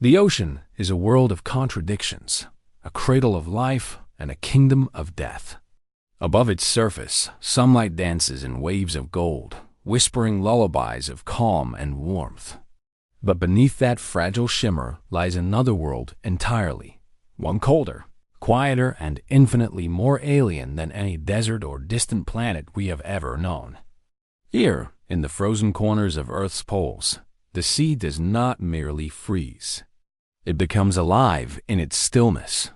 The ocean is a world of contradictions, a cradle of life and a kingdom of death. Above its surface, sunlight dances in waves of gold, whispering lullabies of calm and warmth. But beneath that fragile shimmer lies another world entirely, one colder, quieter, and infinitely more alien than any desert or distant planet we have ever known. Here, in the frozen corners of Earth's poles, the sea does not merely freeze. It becomes alive in its stillness.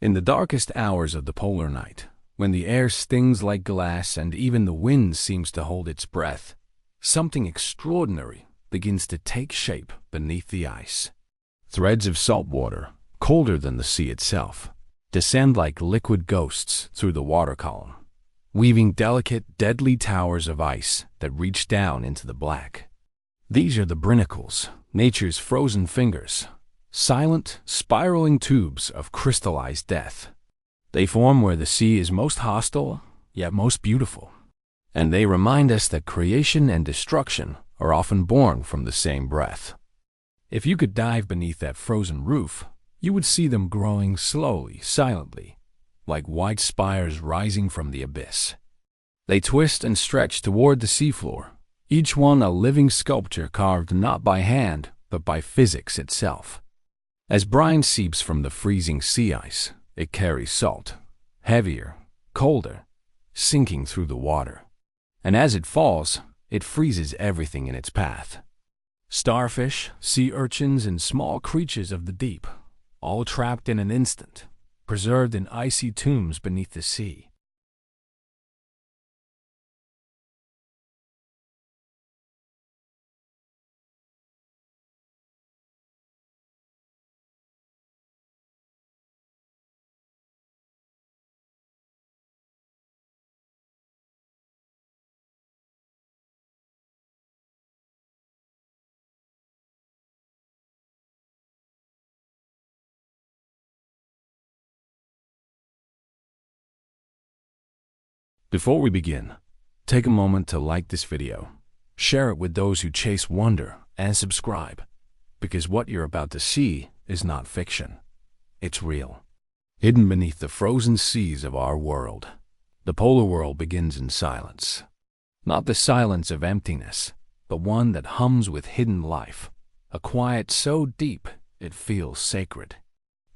In the darkest hours of the polar night, when the air stings like glass and even the wind seems to hold its breath, something extraordinary begins to take shape beneath the ice. Threads of salt water, colder than the sea itself, descend like liquid ghosts through the water column, weaving delicate, deadly towers of ice that reach down into the black. These are the Brinicles, nature's frozen fingers, silent, spiraling tubes of crystallized death. They form where the sea is most hostile, yet most beautiful. And they remind us that creation and destruction are often born from the same breath. If you could dive beneath that frozen roof, you would see them growing slowly, silently, like white spires rising from the abyss. They twist and stretch toward the seafloor, each one a living sculpture carved not by hand, but by physics itself. As brine seeps from the freezing sea ice, it carries salt, heavier, colder, sinking through the water. And as it falls, it freezes everything in its path. Starfish, sea urchins, and small creatures of the deep, all trapped in an instant, preserved in icy tombs beneath the sea. Before we begin, take a moment to like this video, share it with those who chase wonder, and subscribe, because what you're about to see is not fiction. It's real. Hidden beneath the frozen seas of our world, the polar world begins in silence. Not the silence of emptiness, but one that hums with hidden life, a quiet so deep it feels sacred.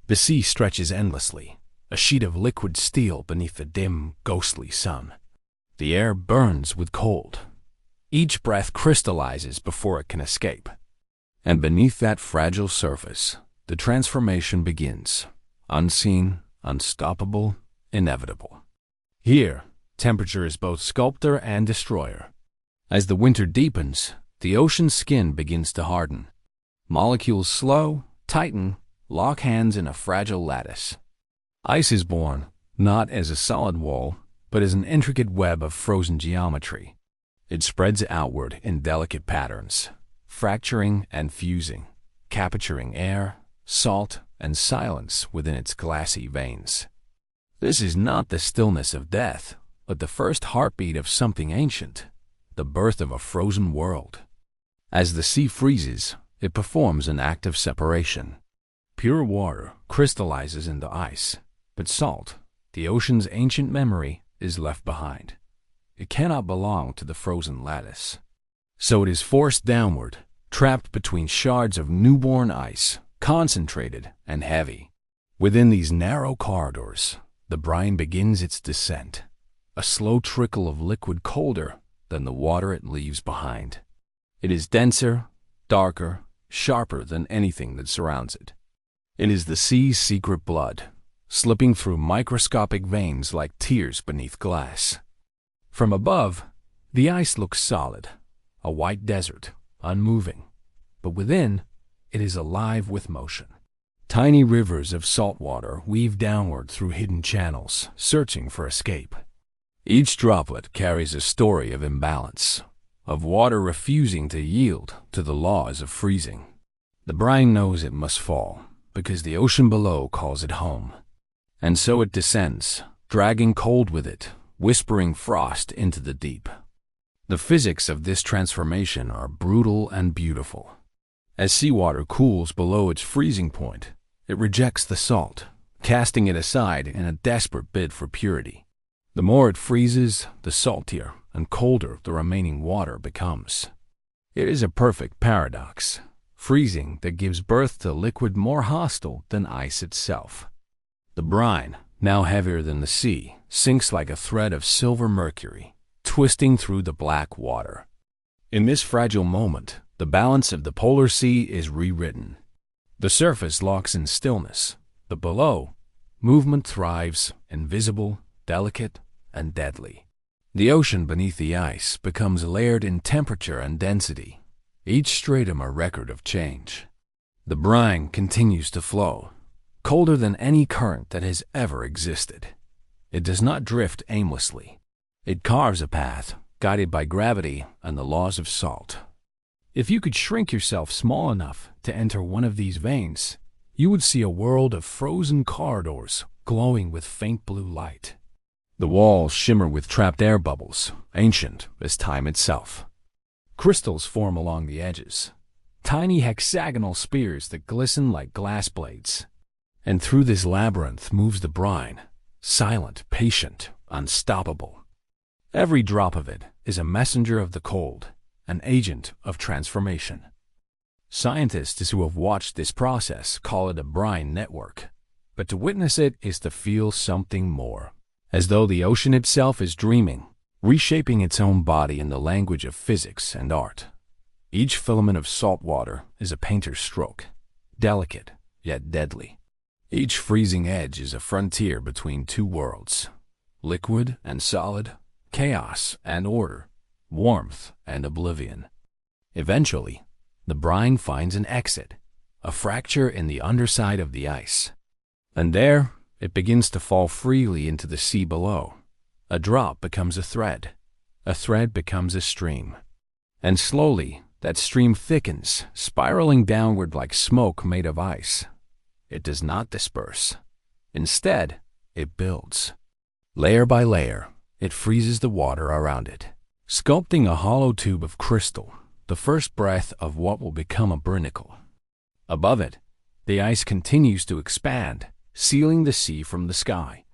The sea stretches endlessly, a sheet of liquid steel beneath the dim, ghostly sun. The air burns with cold. Each breath crystallizes before it can escape. And beneath that fragile surface, the transformation begins, unseen, unstoppable, inevitable. Here, temperature is both sculptor and destroyer. As the winter deepens, the ocean's skin begins to harden. Molecules slow, tighten, lock hands in a fragile lattice. Ice is born, not as a solid wall, but as an intricate web of frozen geometry. It spreads outward in delicate patterns, fracturing and fusing, capturing air, salt, and silence within its glassy veins. This is not the stillness of death, but the first heartbeat of something ancient, the birth of a frozen world. As the sea freezes, it performs an act of separation. Pure water crystallizes into ice, but salt, the ocean's ancient memory, is left behind. It cannot belong to the frozen lattice. So it is forced downward, trapped between shards of newborn ice, concentrated and heavy. Within these narrow corridors, the brine begins its descent, a slow trickle of liquid colder than the water it leaves behind. It is denser, darker, sharper than anything that surrounds it. It is the sea's secret blood, slipping through microscopic veins like tears beneath glass. From above, the ice looks solid, a white desert, unmoving. But within, it is alive with motion. Tiny rivers of salt water weave downward through hidden channels, searching for escape. Each droplet carries a story of imbalance, of water refusing to yield to the laws of freezing. The brine knows it must fall, because the ocean below calls it home. And so it descends, dragging cold with it, whispering frost into the deep. The physics of this transformation are brutal and beautiful. As seawater cools below its freezing point, it rejects the salt, casting it aside in a desperate bid for purity. The more it freezes, the saltier and colder the remaining water becomes. It is a perfect paradox, freezing that gives birth to liquid more hostile than ice itself. The brine, now heavier than the sea, sinks like a thread of silver mercury, twisting through the black water. In this fragile moment, the balance of the polar sea is rewritten. The surface locks in stillness, but below, movement thrives, invisible, delicate, and deadly. The ocean beneath the ice becomes layered in temperature and density, each stratum a record of change. The brine continues to flow, colder than any current that has ever existed. It does not drift aimlessly. It carves a path, guided by gravity and the laws of salt. If you could shrink yourself small enough to enter one of these veins, you would see a world of frozen corridors glowing with faint blue light. The walls shimmer with trapped air bubbles, ancient as time itself. Crystals form along the edges, tiny hexagonal spears that glisten like glass blades. And through this labyrinth moves the brine, silent, patient, unstoppable. Every drop of it is a messenger of the cold, an agent of transformation. Scientists who have watched this process call it a brine network, but to witness it is to feel something more, as though the ocean itself is dreaming, reshaping its own body in the language of physics and art. Each filament of salt water is a painter's stroke, delicate yet deadly. Each freezing edge is a frontier between two worlds, liquid and solid, chaos and order, warmth and oblivion. Eventually, the brine finds an exit, a fracture in the underside of the ice. And there, it begins to fall freely into the sea below. A drop becomes a thread becomes a stream. And slowly, that stream thickens, spiraling downward like smoke made of ice. It does not disperse. Instead, it builds. Layer by layer, it freezes the water around it, sculpting a hollow tube of crystal, the first breath of what will become a Brinicle. Above it, the ice continues to expand, sealing the sea from the sky.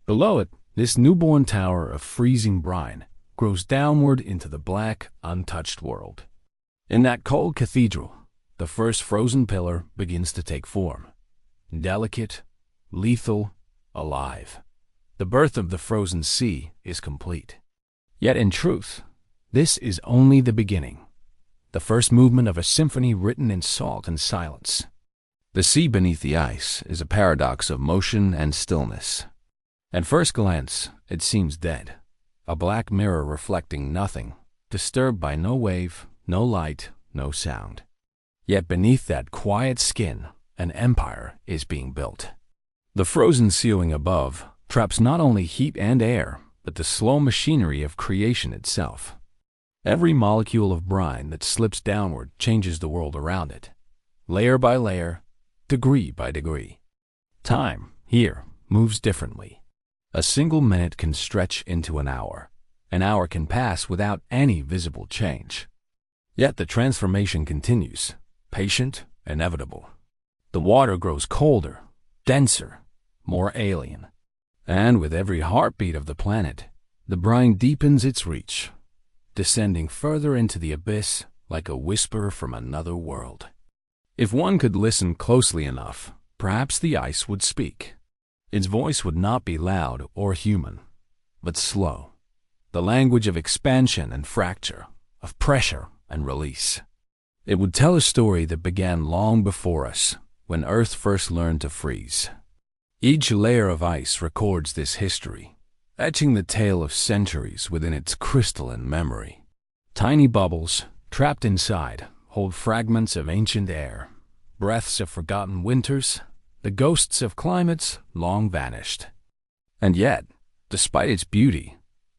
Below it, this newborn tower of freezing brine grows downward into the black, untouched world. In that cold cathedral, the first frozen pillar begins to take form. Delicate, lethal, alive. The birth of the frozen sea is complete. Yet in truth, this is only the beginning. The first movement of a symphony written in salt and silence. The sea beneath the ice is a paradox of motion and stillness. At first glance, it seems dead, a black mirror reflecting nothing, disturbed by no wave, no light, no sound. Yet beneath that quiet skin, an empire is being built. The frozen ceiling above traps not only heat and air, but the slow machinery of creation itself. Every molecule of brine that slips downward changes the world around it, layer by layer, degree by degree. Time, here, moves differently. A single minute can stretch into an hour. An hour can pass without any visible change. Yet the transformation continues, patient, inevitable. The water grows colder, denser, more alien. And with every heartbeat of the planet, the brine deepens its reach, descending further into the abyss like a whisper from another world. If one could listen closely enough, perhaps the ice would speak. Its voice would not be loud or human, but slow, the language of expansion and fracture, of pressure and release. It would tell a story that began long before us, when Earth first learned to freeze. Each layer of ice records this history, etching the tale of centuries within its crystalline memory. Tiny bubbles, trapped inside, hold fragments of ancient air, breaths of forgotten winters, the ghosts of climates long vanished. And yet, despite its beauty,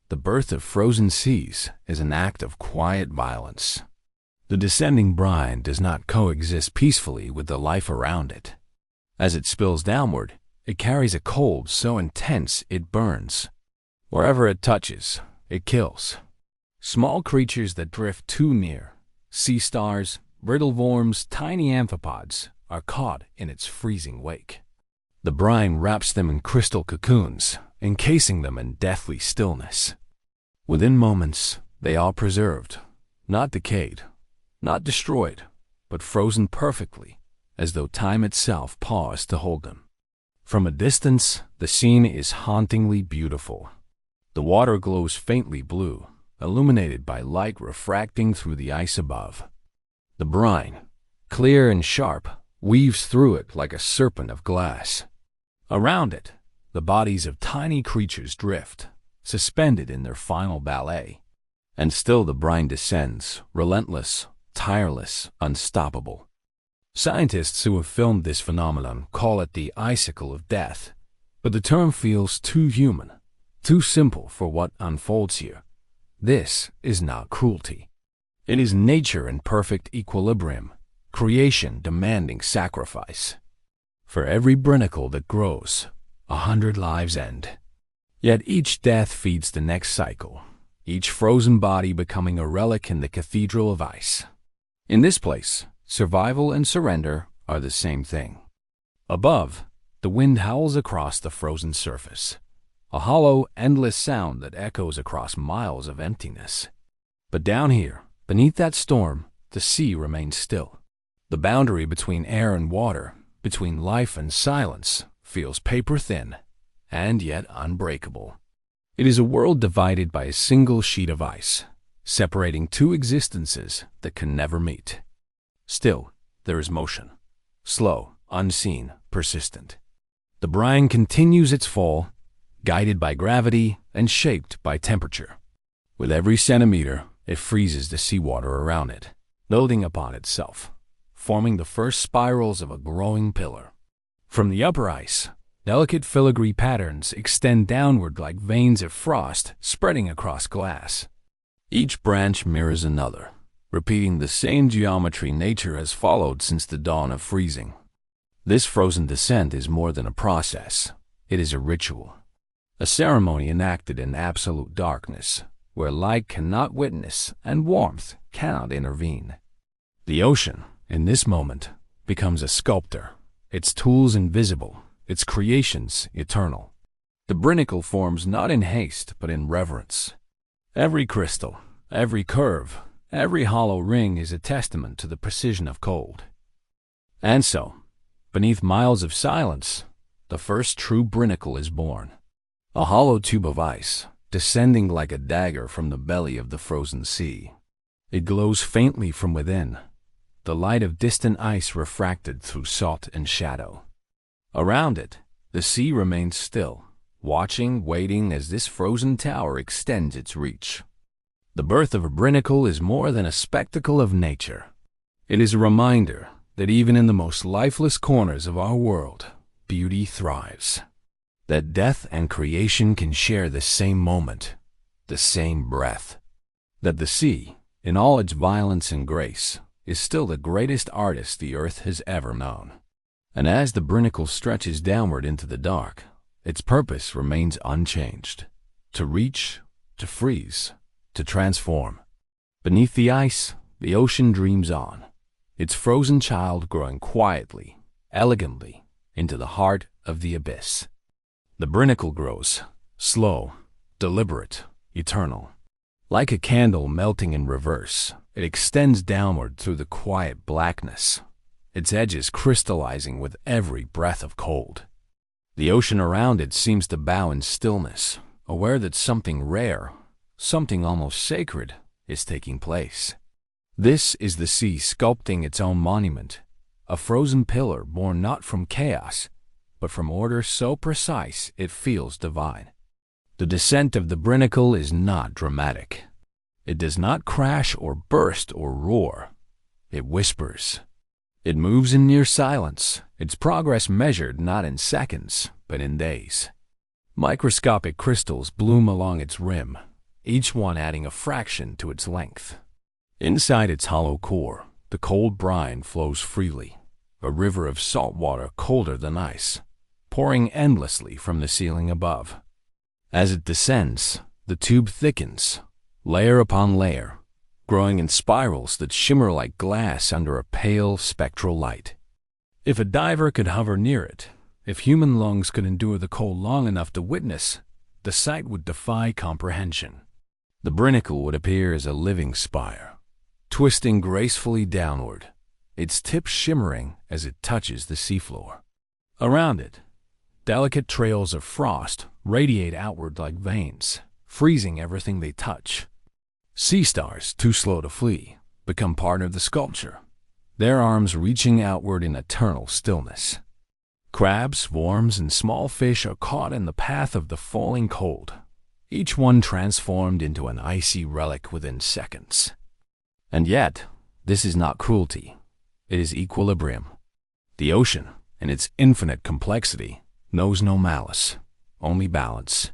the birth of frozen seas is an act of quiet violence. The descending brine does not coexist peacefully with the life around it. As it spills downward, it carries a cold so intense it burns. Wherever it touches, it kills. Small creatures that drift too near, sea stars, brittle worms, tiny amphipods are caught in its freezing wake. The brine wraps them in crystal cocoons, encasing them in deathly stillness. Within moments, they are preserved, not decayed, not destroyed, but frozen perfectly, as though time itself paused to hold them. From a distance, the scene is hauntingly beautiful. The water glows faintly blue, illuminated by light refracting through the ice above. The brine, clear and sharp, weaves through it like a serpent of glass. Around it, the bodies of tiny creatures drift, suspended in their final ballet. And still the brine descends, relentless, tireless, unstoppable. Scientists who have filmed this phenomenon call it the icicle of death, but the term feels too human, too simple for what unfolds here. This is not cruelty. It is nature in perfect equilibrium, creation demanding sacrifice. For every brinicle that grows, 100 lives end. Yet each death feeds the next cycle, each frozen body becoming a relic in the cathedral of ice. In this place, survival and surrender are the same thing. Above, the wind howls across the frozen surface, a hollow, endless sound that echoes across miles of emptiness. But down here, beneath that storm, the sea remains still. The boundary between air and water, between life and silence, feels paper-thin, and yet unbreakable. It is a world divided by a single sheet of ice, separating two existences that can never meet. Still, there is motion. Slow, unseen, persistent. The brine continues its fall, guided by gravity and shaped by temperature. With every centimeter, it freezes the seawater around it, building upon itself, forming the first spirals of a growing pillar. From the upper ice, delicate filigree patterns extend downward like veins of frost spreading across glass. Each branch mirrors another, repeating the same geometry nature has followed since the dawn of freezing. This frozen descent is more than a process. It is a ritual, a ceremony enacted in absolute darkness, where light cannot witness and warmth cannot intervene. The ocean, in this moment, becomes a sculptor, its tools invisible, its creations eternal. The brinicle forms not in haste, but in reverence. Every crystal, every curve, every hollow ring is a testament to the precision of cold. And so, beneath miles of silence, the first true brinicle is born. A hollow tube of ice, descending like a dagger from the belly of the frozen sea. It glows faintly from within, the light of distant ice refracted through salt and shadow. Around it, the sea remains still, watching, waiting as this frozen tower extends its reach. The birth of a brinicle is more than a spectacle of nature. It is a reminder that even in the most lifeless corners of our world, beauty thrives. That death and creation can share the same moment, the same breath. That the sea, in all its violence and grace, is still the greatest artist the earth has ever known. And as the brinicle stretches downward into the dark, its purpose remains unchanged: to reach, to freeze, to transform. Beneath the ice, the ocean dreams on, its frozen child growing quietly, elegantly, into the heart of the abyss. The brinicle grows, slow, deliberate, eternal. Like a candle melting in reverse, it extends downward through the quiet blackness, its edges crystallizing with every breath of cold. The ocean around it seems to bow in stillness, aware that something rare, something almost sacred, is taking place. This is the sea sculpting its own monument, a frozen pillar born not from chaos, but from order so precise it feels divine. The descent of the brinicle is not dramatic. It does not crash or burst or roar. It whispers. It moves in near silence, its progress measured not in seconds, but in days. Microscopic crystals bloom along its rim, each one adding a fraction to its length. Inside its hollow core, the cold brine flows freely, a river of salt water colder than ice, pouring endlessly from the ceiling above. As it descends, the tube thickens, layer upon layer, growing in spirals that shimmer like glass under a pale spectral light. If a diver could hover near it, if human lungs could endure the cold long enough to witness, the sight would defy comprehension. The Brinicle would appear as a living spire, twisting gracefully downward, its tip shimmering as it touches the seafloor. Around it, delicate trails of frost radiate outward like veins, freezing everything they touch. Sea stars, too slow to flee, become part of the sculpture, their arms reaching outward in eternal stillness. Crabs, worms, and small fish are caught in the path of the falling cold, each one transformed into an icy relic within seconds. And yet, this is not cruelty. It is equilibrium. The ocean, in its infinite complexity, knows no malice, only balance.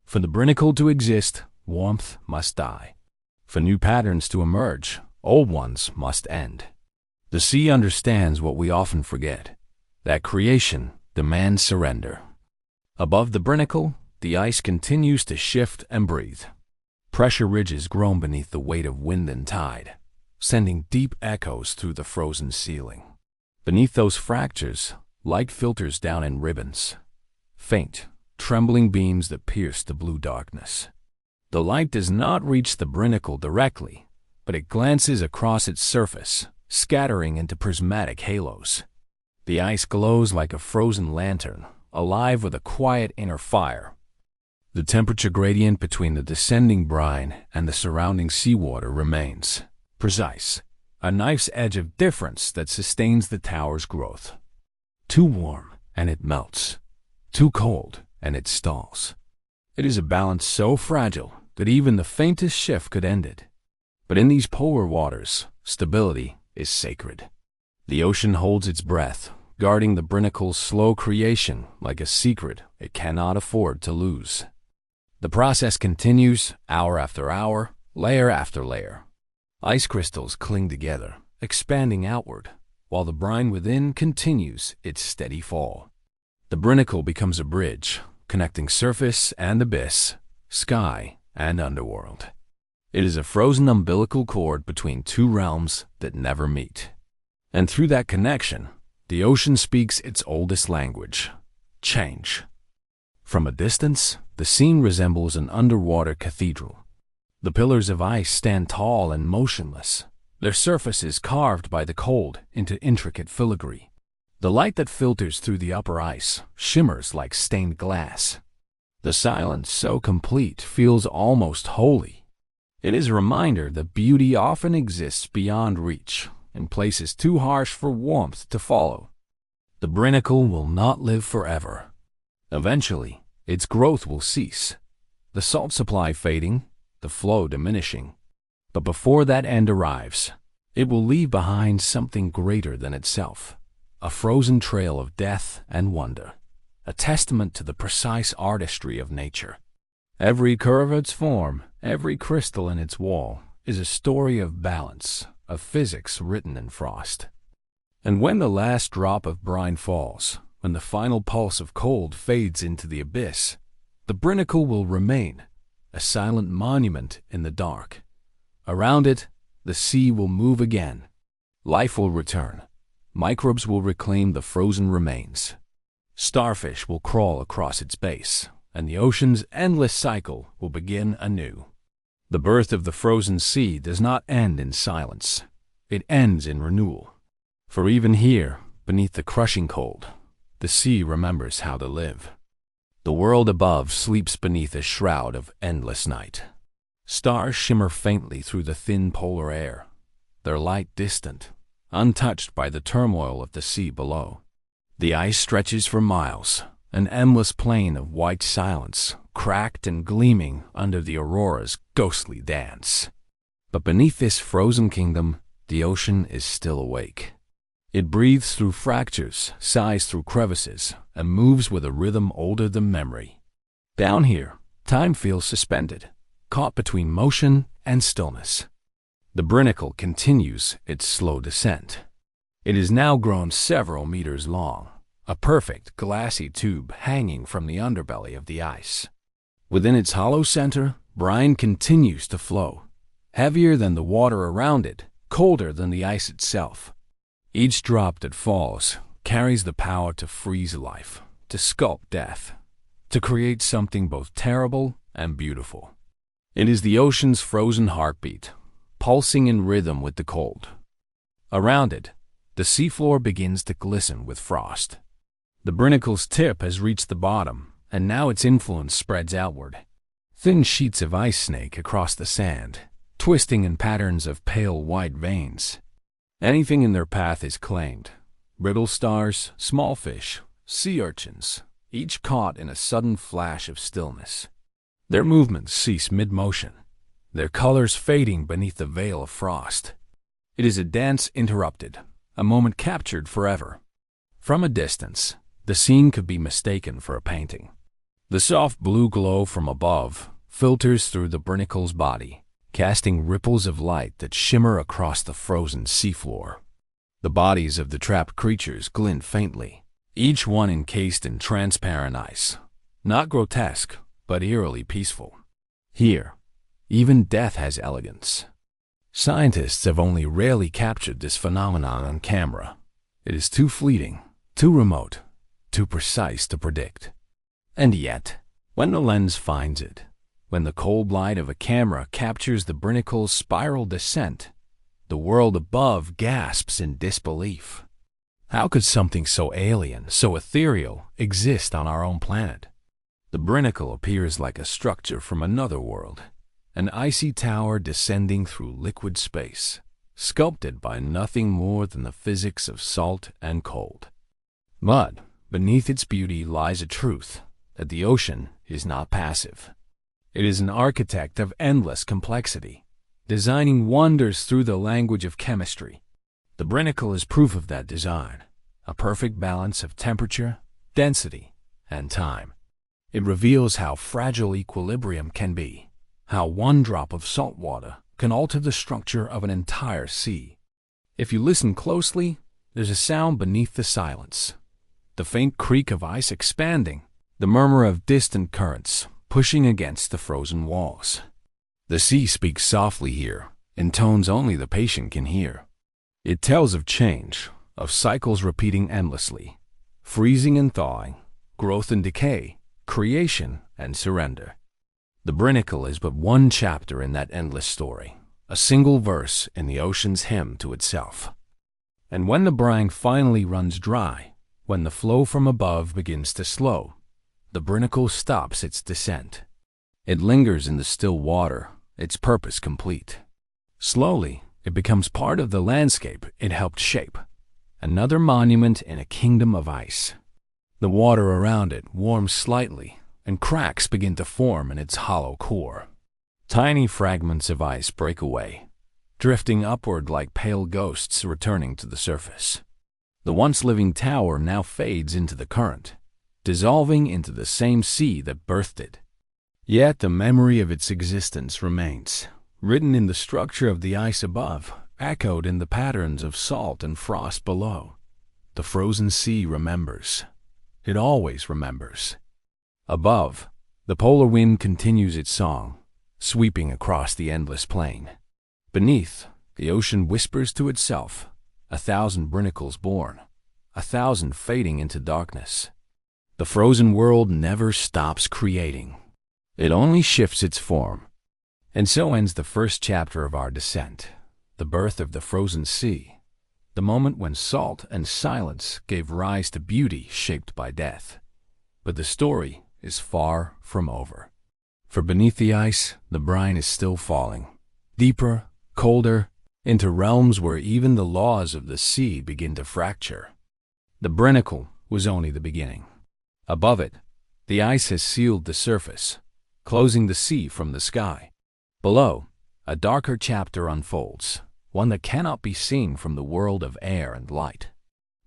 For the Brinicle to exist, warmth must die. For new patterns to emerge, old ones must end. The sea understands what we often forget, that creation demands surrender. Above the Brinicle, the ice continues to shift and breathe. Pressure ridges groan beneath the weight of wind and tide, sending deep echoes through the frozen ceiling. Beneath those fractures, light filters down in ribbons, faint, trembling beams that pierce the blue darkness. The light does not reach the Brinicle directly, but it glances across its surface, scattering into prismatic halos. The ice glows like a frozen lantern, alive with a quiet inner fire. The temperature gradient between the descending brine and the surrounding seawater remains precise, a knife's edge of difference that sustains the tower's growth. Too warm, and it melts. Too cold, and it stalls. It is a balance so fragile that even the faintest shift could end it. But in these polar waters, stability is sacred. The ocean holds its breath, guarding the Brinicle's slow creation like a secret it cannot afford to lose. The process continues, hour after hour, layer after layer. Ice crystals cling together, expanding outward, while the brine within continues its steady fall. The Brinicle becomes a bridge, connecting surface and abyss, sky and underworld. It is a frozen umbilical cord between two realms that never meet. And through that connection, the ocean speaks its oldest language, change. From a distance, the scene resembles an underwater cathedral. The pillars of ice stand tall and motionless, their surfaces carved by the cold into intricate filigree. The light that filters through the upper ice shimmers like stained glass. The silence, so complete, feels almost holy. It is a reminder that beauty often exists beyond reach, in places too harsh for warmth to follow. The Brinicle will not live forever. Eventually, its growth will cease, the salt supply fading, the flow diminishing. But before that end arrives, it will leave behind something greater than itself, a frozen trail of death and wonder, a testament to the precise artistry of nature. Every curve of its form, every crystal in its wall, is a story of balance, of physics written in frost. And when the last drop of brine falls, when the final pulse of cold fades into the abyss, the Brinicle will remain, a silent monument in the dark. Around it, the sea will move again. Life will return. Microbes will reclaim the frozen remains. Starfish will crawl across its base, and the ocean's endless cycle will begin anew. The birth of the frozen sea does not end in silence. It ends in renewal. For even here, beneath the crushing cold, the sea remembers how to live. The world above sleeps beneath a shroud of endless night. Stars shimmer faintly through the thin polar air, their light distant, untouched by the turmoil of the sea below. The ice stretches for miles, an endless plain of white silence, cracked and gleaming under the aurora's ghostly dance. But beneath this frozen kingdom, the ocean is still awake. It breathes through fractures, sighs through crevices, and moves with a rhythm older than memory. Down here, time feels suspended, caught between motion and stillness. The Brinicle continues its slow descent. It is now grown several meters long, a perfect glassy tube hanging from the underbelly of the ice. Within its hollow center, brine continues to flow, heavier than the water around it, colder than the ice itself. Each drop that falls carries the power to freeze life, to sculpt death, to create something both terrible and beautiful. It is the ocean's frozen heartbeat, pulsing in rhythm with the cold. Around it, the seafloor begins to glisten with frost. The Brinicles' tip has reached the bottom, and now its influence spreads outward. Thin sheets of ice snake across the sand, twisting in patterns of pale white veins. Anything in their path is claimed. Brittle stars, small fish, sea urchins, each caught in a sudden flash of stillness. Their movements cease mid-motion, their colors fading beneath the veil of frost. It is a dance interrupted, a moment captured forever. From a distance, the scene could be mistaken for a painting. The soft blue glow from above filters through the Brinicles' body, casting ripples of light that shimmer across the frozen seafloor. The bodies of the trapped creatures glint faintly, each one encased in transparent ice, not grotesque, but eerily peaceful. Here, even death has elegance. Scientists have only rarely captured this phenomenon on camera. It is too fleeting, too remote, too precise to predict. And yet, when the lens finds it, when the cold light of a camera captures the Brinicles' spiral descent, the world above gasps in disbelief. How could something so alien, so ethereal, exist on our own planet? The Brinicle appears like a structure from another world, an icy tower descending through liquid space, sculpted by nothing more than the physics of salt and cold. But beneath its beauty lies a truth, that the ocean is not passive. It is an architect of endless complexity, designing wonders through the language of chemistry. The Brinicle is proof of that design, a perfect balance of temperature, density, and time. It reveals how fragile equilibrium can be, how one drop of salt water can alter the structure of an entire sea. If you listen closely, there's a sound beneath the silence. The faint creak of ice expanding, the murmur of distant currents pushing against the frozen walls. The sea speaks softly here, in tones only the patient can hear. It tells of change, of cycles repeating endlessly, freezing and thawing, growth and decay, creation and surrender. The Brinicle is but one chapter in that endless story, a single verse in the ocean's hymn to itself. And when the brine finally runs dry, when the flow from above begins to slow, the Brinicle stops its descent. It lingers in the still water, its purpose complete. Slowly, it becomes part of the landscape it helped shape, another monument in a kingdom of ice. The water around it warms slightly, and cracks begin to form in its hollow core. Tiny fragments of ice break away, drifting upward like pale ghosts returning to the surface. The once living tower now fades into the current, dissolving into the same sea that birthed it. Yet the memory of its existence remains, written in the structure of the ice above, echoed in the patterns of salt and frost below. The frozen sea remembers. It always remembers. Above, the polar wind continues its song, sweeping across the endless plain. Beneath, the ocean whispers to itself, 1,000 Brinicles born, 1,000 fading into darkness. The frozen world never stops creating. It only shifts its form. And so ends the first chapter of our descent, the birth of the frozen sea, the moment when salt and silence gave rise to beauty shaped by death. But the story is far from over. For beneath the ice, the brine is still falling, deeper, colder, into realms where even the laws of the sea begin to fracture. The Brinicle was only the beginning. Above it, the ice has sealed the surface, closing the sea from the sky. Below, a darker chapter unfolds, one that cannot be seen from the world of air and light.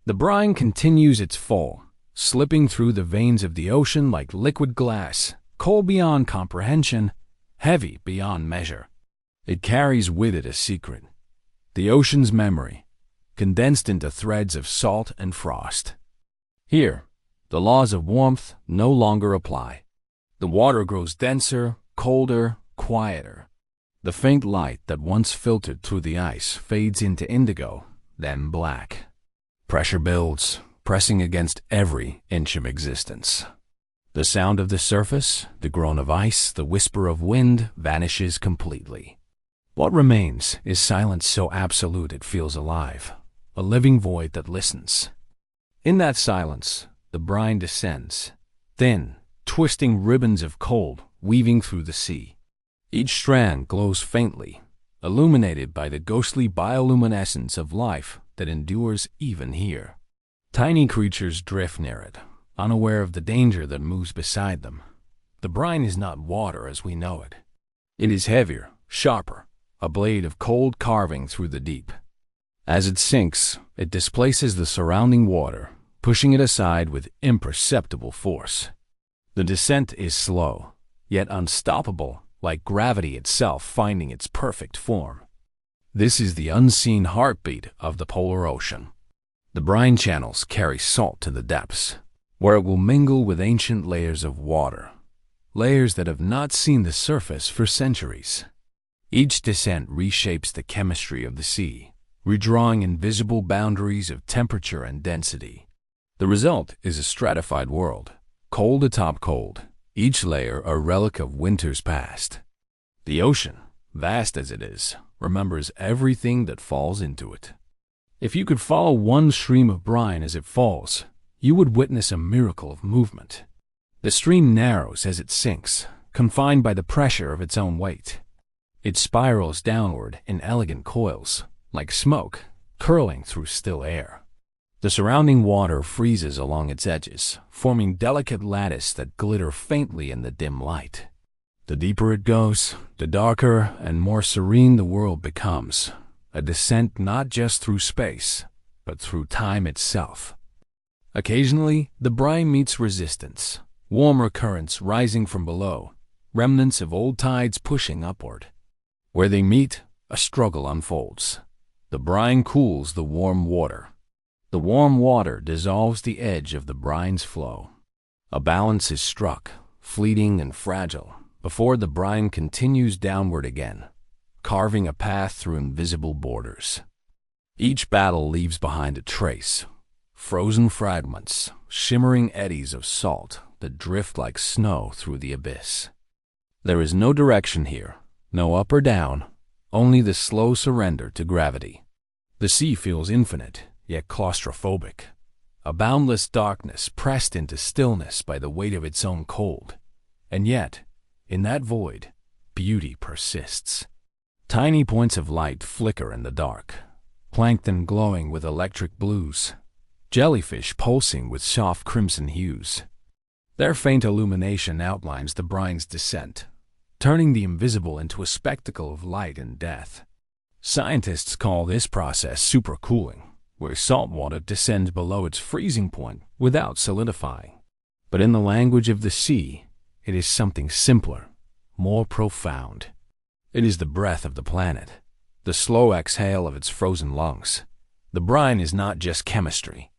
The brine continues its fall, slipping through the veins of the ocean like liquid glass, cold beyond comprehension, heavy beyond measure. It carries with it a secret, the ocean's memory, condensed into threads of salt and frost. Here, the laws of warmth no longer apply. The water grows denser, colder, quieter. The faint light that once filtered through the ice fades into indigo, then black. Pressure builds, pressing against every inch of existence. The sound of the surface, the groan of ice, the whisper of wind vanishes completely. What remains is silence so absolute it feels alive, a living void that listens. In that silence, the brine descends, thin, twisting ribbons of cold weaving through the sea. Each strand glows faintly, illuminated by the ghostly bioluminescence of life that endures even here. Tiny creatures drift near it, unaware of the danger that moves beside them. The brine is not water as we know it. It is heavier, sharper, a blade of cold carving through the deep. As it sinks, it displaces the surrounding water, pushing it aside with imperceptible force. The descent is slow, yet unstoppable, like gravity itself finding its perfect form. This is the unseen heartbeat of the polar ocean. The brine channels carry salt to the depths, where it will mingle with ancient layers of water, layers that have not seen the surface for centuries. Each descent reshapes the chemistry of the sea, redrawing invisible boundaries of temperature and density. The result is a stratified world, cold atop cold, each layer a relic of winters past. The ocean, vast as it is, remembers everything that falls into it. If you could follow one stream of brine as it falls, you would witness a miracle of movement. The stream narrows as it sinks, confined by the pressure of its own weight. It spirals downward in elegant coils, like smoke, curling through still air. The surrounding water freezes along its edges, forming delicate lattice that glitter faintly in the dim light. The deeper it goes, the darker and more serene the world becomes, a descent not just through space, but through time itself. Occasionally, the brine meets resistance, warmer currents rising from below, remnants of old tides pushing upward. Where they meet, a struggle unfolds. The brine cools the warm water. The warm water dissolves the edge of the brine's flow. A balance is struck, fleeting and fragile, before the brine continues downward again, carving a path through invisible borders. Each battle leaves behind a trace, frozen fragments, shimmering eddies of salt that drift like snow through the abyss. There is no direction here, no up or down, only the slow surrender to gravity. The sea feels infinite, yet claustrophobic, a boundless darkness pressed into stillness by the weight of its own cold. And yet, in that void, beauty persists. Tiny points of light flicker in the dark, plankton glowing with electric blues, jellyfish pulsing with soft crimson hues. Their faint illumination outlines the brine's descent, turning the invisible into a spectacle of light and death. Scientists call this process supercooling, where salt water descends below its freezing point without solidifying. But in the language of the sea, it is something simpler, more profound. It is the breath of the planet, the slow exhale of its frozen lungs. The brine is not just chemistry.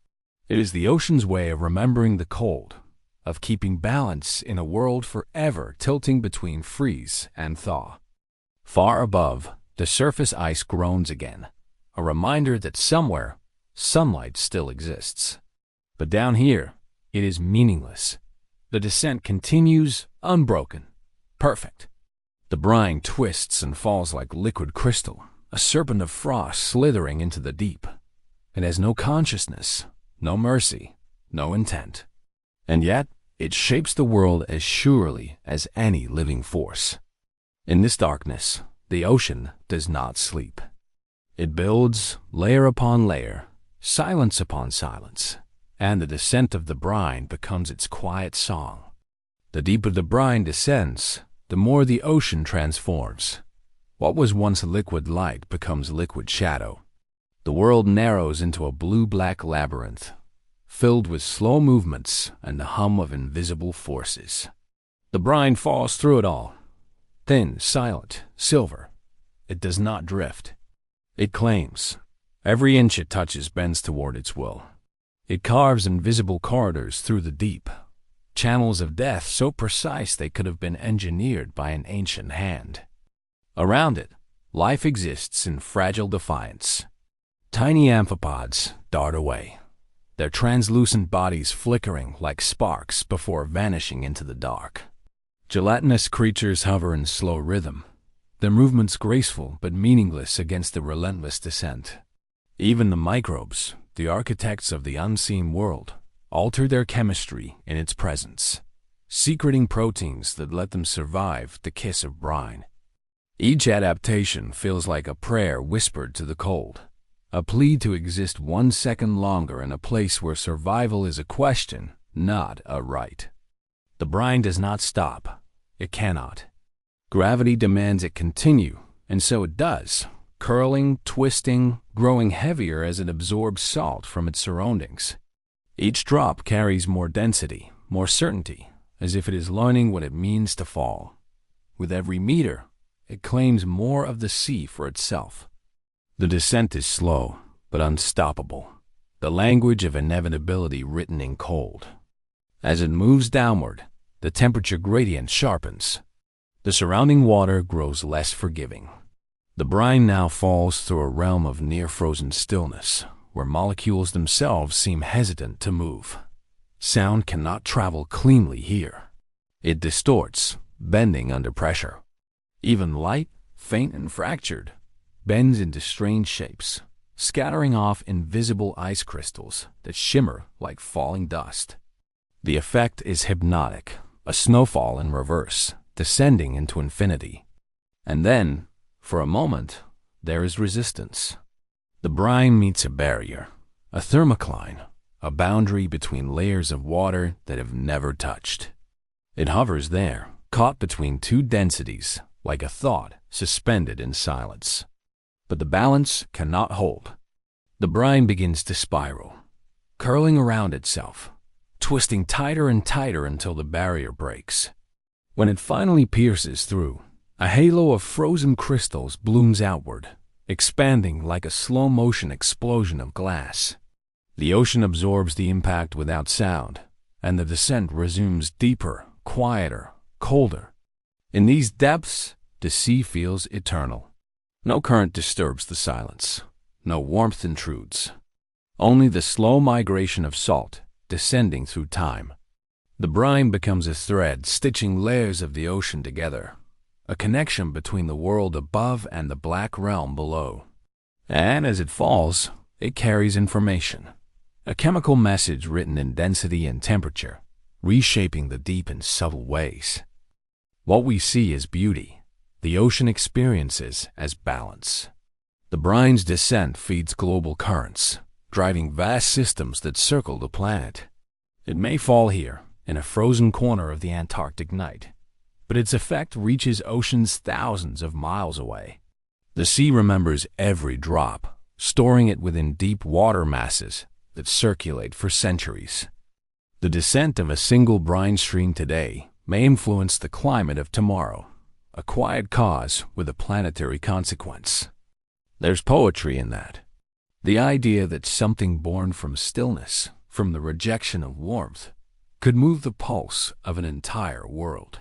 It is the ocean's way of remembering the cold, of keeping balance in a world forever tilting between freeze and thaw. Far above, the surface ice groans again, a reminder that somewhere, sunlight still exists. But down here, it is meaningless. The descent continues unbroken, perfect. The brine twists and falls like liquid crystal, a serpent of frost slithering into the deep. It has no consciousness, no mercy, no intent. And yet, it shapes the world as surely as any living force. In this darkness, the ocean does not sleep. It builds layer upon layer, silence upon silence, and the descent of the brine becomes its quiet song. The deeper the brine descends, the more the ocean transforms. What was once liquid light becomes liquid shadow. The world narrows into a blue-black labyrinth, filled with slow movements and the hum of invisible forces. The brine falls through it all, thin, silent, silver. It does not drift. It claims. Every inch it touches bends toward its will. It carves invisible corridors through the deep, channels of death so precise they could have been engineered by an ancient hand. Around it, life exists in fragile defiance. Tiny amphipods dart away, their translucent bodies flickering like sparks before vanishing into the dark. Gelatinous creatures hover in slow rhythm, their movements graceful but meaningless against the relentless descent. Even the microbes, the architects of the unseen world, alter their chemistry in its presence, secreting proteins that let them survive the kiss of brine. Each adaptation feels like a prayer whispered to the cold, a plea to exist 1 second longer in a place where survival is a question, not a right. The brine does not stop. It cannot. Gravity demands it continue, and so it does, curling, twisting, growing heavier as it absorbs salt from its surroundings. Each drop carries more density, more certainty, as if it is learning what it means to fall. With every meter, it claims more of the sea for itself. The descent is slow, but unstoppable, the language of inevitability written in cold. As it moves downward, the temperature gradient sharpens. The surrounding water grows less forgiving. The brine now falls through a realm of near-frozen stillness, where molecules themselves seem hesitant to move. Sound cannot travel cleanly here. It distorts, bending under pressure. Even light, faint and fractured, bends into strange shapes, scattering off invisible ice crystals that shimmer like falling dust. The effect is hypnotic, a snowfall in reverse, descending into infinity. And then, for a moment, there is resistance. The brine meets a barrier, a thermocline, a boundary between layers of water that have never touched. It hovers there, caught between two densities, like a thought suspended in silence. But the balance cannot hold. The brine begins to spiral, curling around itself, twisting tighter and tighter until the barrier breaks. When it finally pierces through, a halo of frozen crystals blooms outward, expanding like a slow-motion explosion of glass. The ocean absorbs the impact without sound, and the descent resumes deeper, quieter, colder. In these depths, the sea feels eternal. No current disturbs the silence. No warmth intrudes. Only the slow migration of salt, descending through time. The brine becomes a thread stitching layers of the ocean together, a connection between the world above and the black realm below. And as it falls, it carries information, a chemical message written in density and temperature, reshaping the deep in subtle ways. What we see as beauty, the ocean experiences as balance. The brine's descent feeds global currents, driving vast systems that circle the planet. It may fall here, in a frozen corner of the Antarctic night, but its effect reaches oceans thousands of miles away. The sea remembers every drop, storing it within deep water masses that circulate for centuries. The descent of a single brine stream today may influence the climate of tomorrow, a quiet cause with a planetary consequence. There's poetry in that. The idea that something born from stillness, from the rejection of warmth, could move the pulse of an entire world.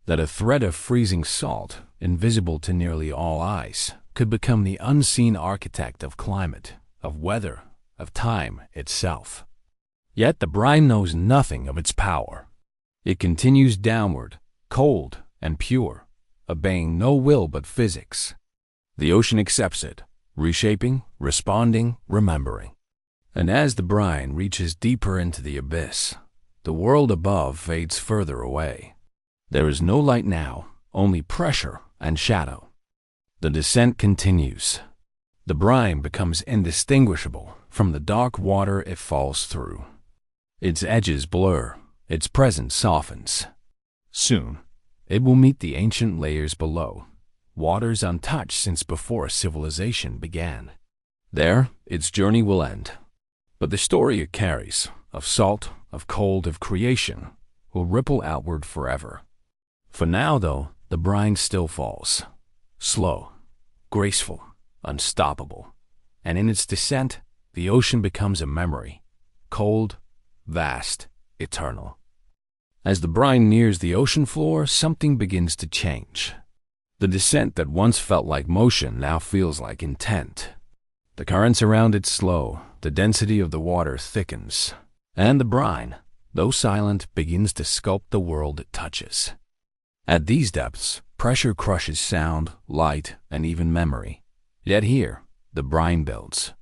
That a thread of freezing salt, invisible to nearly all eyes, could become the unseen architect of climate, of weather, of time itself. Yet the brine knows nothing of its power. It continues downward, cold and pure, obeying no will but physics. The ocean accepts it, reshaping, responding, remembering. And as the brine reaches deeper into the abyss, the world above fades further away. There is no light now, only pressure and shadow. The descent continues. The brine becomes indistinguishable from the dark water it falls through. Its edges blur, its presence softens. Soon, it will meet the ancient layers below, waters untouched since before civilization began. There, its journey will end. But the story it carries, of salt, of cold, of creation, will ripple outward forever. For now, though, the brine still falls. Slow, graceful, unstoppable. And in its descent, the ocean becomes a memory. Cold, vast, eternal. As the brine nears the ocean floor, something begins to change. The descent that once felt like motion now feels like intent. The currents around it slow, the density of the water thickens, and the brine, though silent, begins to sculpt the world it touches. At these depths, pressure crushes sound, light, and even memory. Yet here, the brine builds.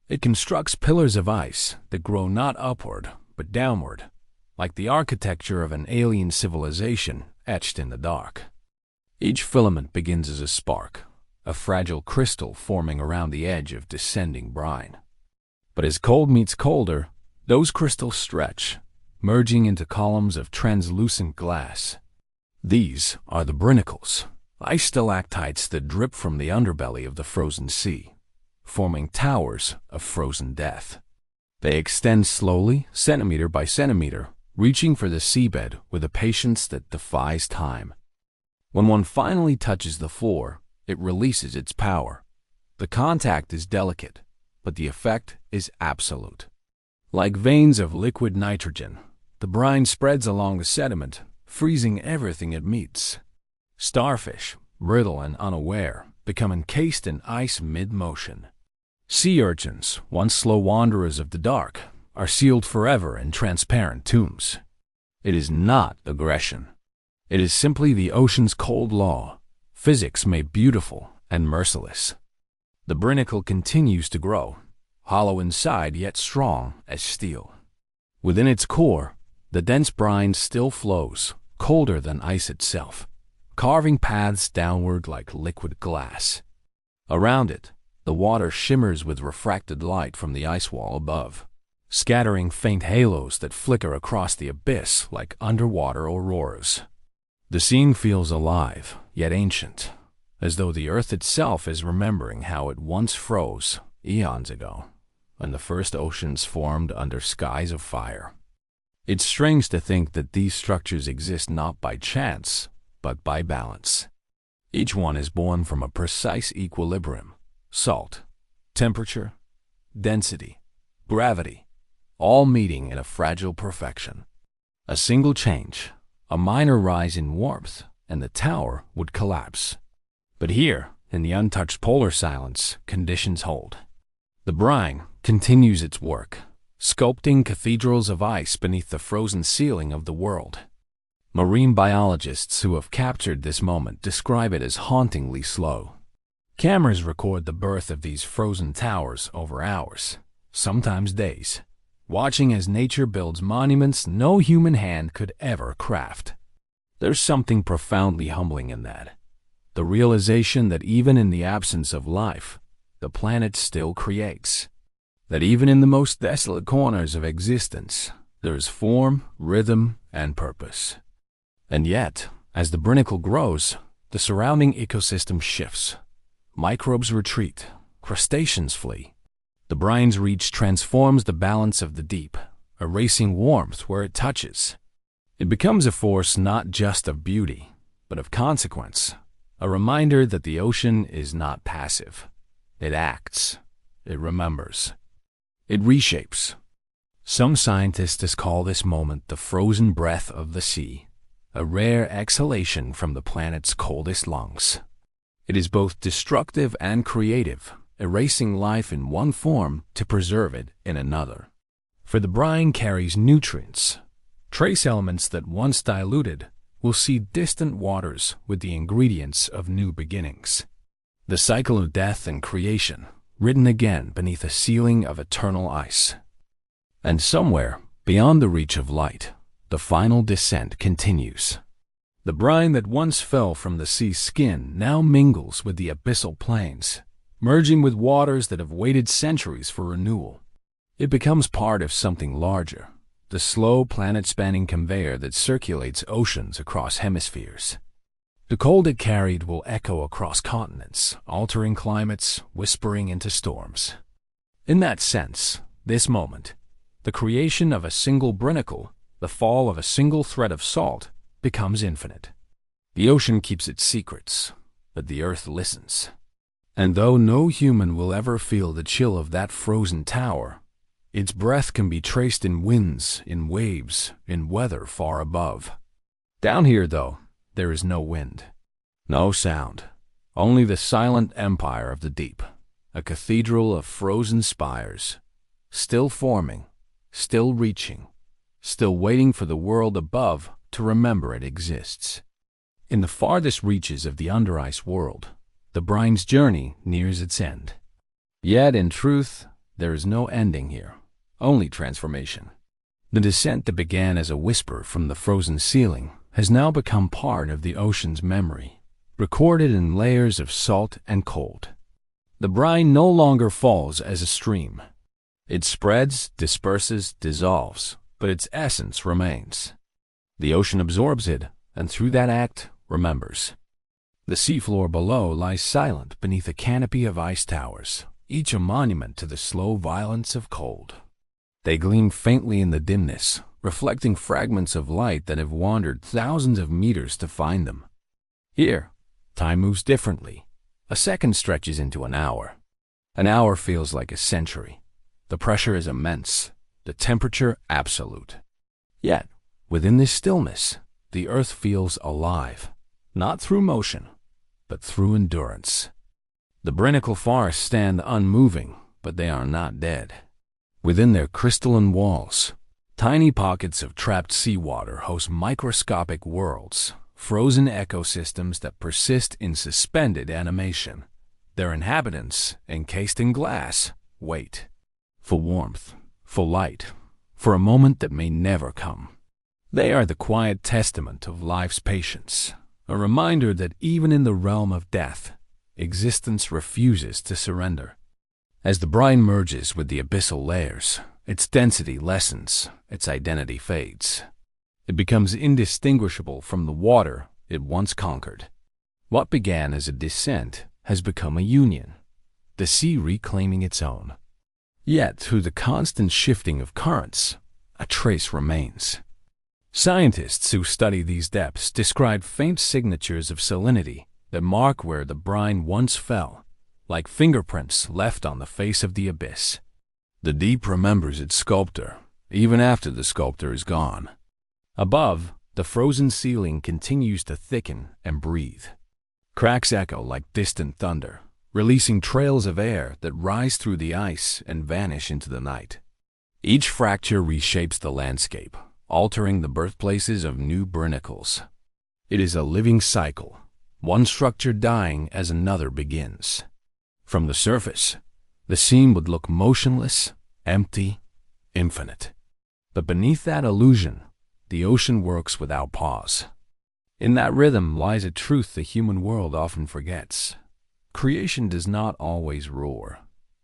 It constructs pillars of ice that grow not upward, but downward, like the architecture of an alien civilization etched in the dark. Each filament begins as a spark, a fragile crystal forming around the edge of descending brine. But as cold meets colder, those crystals stretch, merging into columns of translucent glass. These are the Brinicles, ice stalactites that drip from the underbelly of the frozen sea, forming towers of frozen death. They extend slowly, centimeter by centimeter, reaching for the seabed with a patience that defies time. When one finally touches the floor, it releases its power. The contact is delicate, but the effect is absolute. Like veins of liquid nitrogen, the brine spreads along the sediment, freezing everything it meets. Starfish, brittle and unaware, become encased in ice mid-motion. Sea urchins, once slow wanderers of the dark, are sealed forever in transparent tombs. It is not aggression. It is simply the ocean's cold law, physics made beautiful and merciless. The Brinicle continues to grow, hollow inside yet strong as steel. Within its core, the dense brine still flows, colder than ice itself, carving paths downward like liquid glass. Around it, the water shimmers with refracted light from the ice wall above, scattering faint halos that flicker across the abyss like underwater auroras. The scene feels alive, yet ancient, as though the earth itself is remembering how it once froze, eons ago, when the first oceans formed under skies of fire. It's strange to think that these structures exist not by chance, but by balance. Each one is born from a precise equilibrium: salt, temperature, density, gravity, all meeting in a fragile perfection. A single change, a minor rise in warmth, and the tower would collapse. But here, in the untouched polar silence, conditions hold. The brine continues its work, sculpting cathedrals of ice beneath the frozen ceiling of the world. Marine biologists who have captured this moment describe it as hauntingly slow. Cameras record the birth of these frozen towers over hours, sometimes days, watching as nature builds monuments no human hand could ever craft. There's something profoundly humbling in that. The realization that even in the absence of life, the planet still creates. That even in the most desolate corners of existence, there is form, rhythm, and purpose. And yet, as the Brinicle grows, the surrounding ecosystem shifts. Microbes retreat, crustaceans flee. The brine's reach transforms the balance of the deep, erasing warmth where it touches. It becomes a force not just of beauty, but of consequence, a reminder that the ocean is not passive. It acts. It remembers. It reshapes. Some scientists call this moment the frozen breath of the sea, a rare exhalation from the planet's coldest lungs. It is both destructive and creative, erasing life in one form to preserve it in another. For the brine carries nutrients, trace elements that once diluted will see distant waters with the ingredients of new beginnings. The cycle of death and creation, written again beneath a ceiling of eternal ice. And somewhere, beyond the reach of light, the final descent continues. The brine that once fell from the sea's skin now mingles with the abyssal plains, merging with waters that have waited centuries for renewal. It becomes part of something larger, the slow planet-spanning conveyor that circulates oceans across hemispheres. The cold it carried will echo across continents, altering climates, whispering into storms. In that sense, this moment, the creation of a single Brinicle, the fall of a single thread of salt, becomes infinite. The ocean keeps its secrets, but the earth listens. And though no human will ever feel the chill of that frozen tower, its breath can be traced in winds, in waves, in weather far above. Down here, though, there is no wind. No sound, only the silent empire of the deep, a cathedral of frozen spires, still forming, still reaching, still waiting for the world above to remember it exists. In the farthest reaches of the under-ice world, the Brine's journey nears its end. Yet, in truth, there is no ending here, only transformation. The descent that began as a whisper from the frozen ceiling has now become part of the ocean's memory, recorded in layers of salt and cold. The brine no longer falls as a stream. It spreads, disperses, dissolves, but its essence remains. The ocean absorbs it, and through that act, remembers. The seafloor below lies silent beneath a canopy of ice towers, each a monument to the slow violence of cold. They gleam faintly in the dimness, reflecting fragments of light that have wandered thousands of meters to find them. Here, time moves differently. A second stretches into an hour. An hour feels like a century. The pressure is immense, the temperature absolute. Yet, within this stillness, the earth feels alive, not through motion, but through endurance. The Brinicle forests stand unmoving, but they are not dead. Within their crystalline walls, tiny pockets of trapped seawater host microscopic worlds, frozen ecosystems that persist in suspended animation. Their inhabitants, encased in glass, wait. For warmth, for light, for a moment that may never come. They are the quiet testament of life's patience, a reminder that even in the realm of death, existence refuses to surrender. As the brine merges with the abyssal layers, its density lessens, its identity fades. It becomes indistinguishable from the water it once conquered. What began as a descent has become a union, the sea reclaiming its own. Yet, through the constant shifting of currents, a trace remains. Scientists who study these depths describe faint signatures of salinity that mark where the brine once fell, like fingerprints left on the face of the abyss. The deep remembers its sculptor, even after the sculptor is gone. Above, the frozen ceiling continues to thicken and breathe. Cracks echo like distant thunder, releasing trails of air that rise through the ice and vanish into the night. Each fracture reshapes the landscape, altering the birthplaces of new Brinicles. It is a living cycle, one structure dying as another begins. From the surface, the scene would look motionless, empty, infinite. But beneath that illusion, the ocean works without pause. In that rhythm lies a truth the human world often forgets. Creation does not always roar.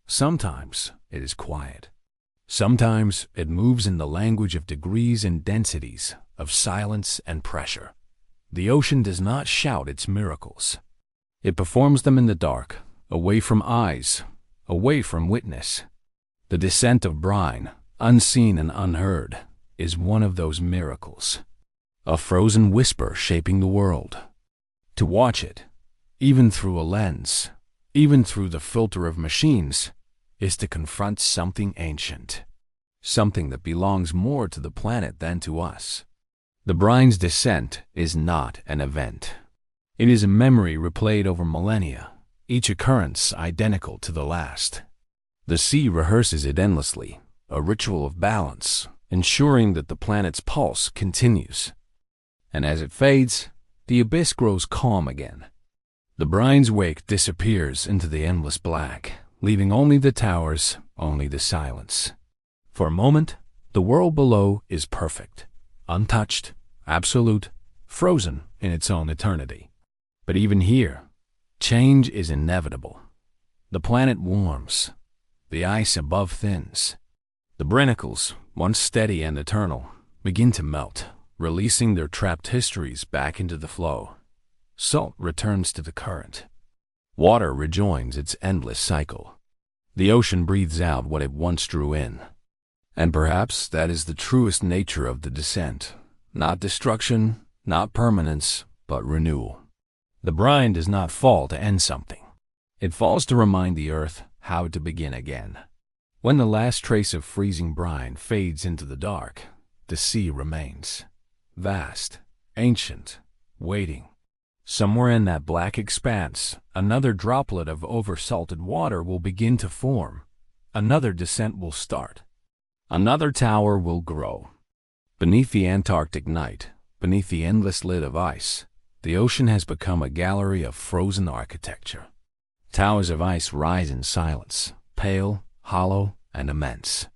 Sometimes it is quiet. Sometimes it moves in the language of degrees and densities, of silence and pressure. The ocean does not shout its miracles. It performs them in the dark, away from eyes, away from witness. The descent of brine, unseen and unheard, is one of those miracles. A frozen whisper shaping the world. To watch it, even through a lens, even through the filter of machines, is to confront something ancient, something that belongs more to the planet than to us. The brine's descent is not an event. It is a memory replayed over millennia, each occurrence identical to the last. The sea rehearses it endlessly, a ritual of balance, ensuring that the planet's pulse continues. And as it fades, the abyss grows calm again. The brine's wake disappears into the endless black, leaving only the towers, only the silence. For a moment, the world below is perfect, untouched, absolute, frozen in its own eternity. But even here, change is inevitable. The planet warms. The ice above thins. The Brinicles, once steady and eternal, begin to melt, releasing their trapped histories back into the flow. Salt returns to the current. Water rejoins its endless cycle. The ocean breathes out what it once drew in. And perhaps that is the truest nature of the descent. Not destruction, not permanence, but renewal. The brine does not fall to end something. It falls to remind the earth how to begin again. When the last trace of freezing brine fades into the dark, the sea remains. Vast, ancient, waiting. Somewhere in that black expanse, another droplet of oversalted water will begin to form. Another descent will start. Another tower will grow. Beneath the Antarctic night, beneath the endless lid of ice, the ocean has become a gallery of frozen architecture. Towers of ice rise in silence, pale, hollow, and immense.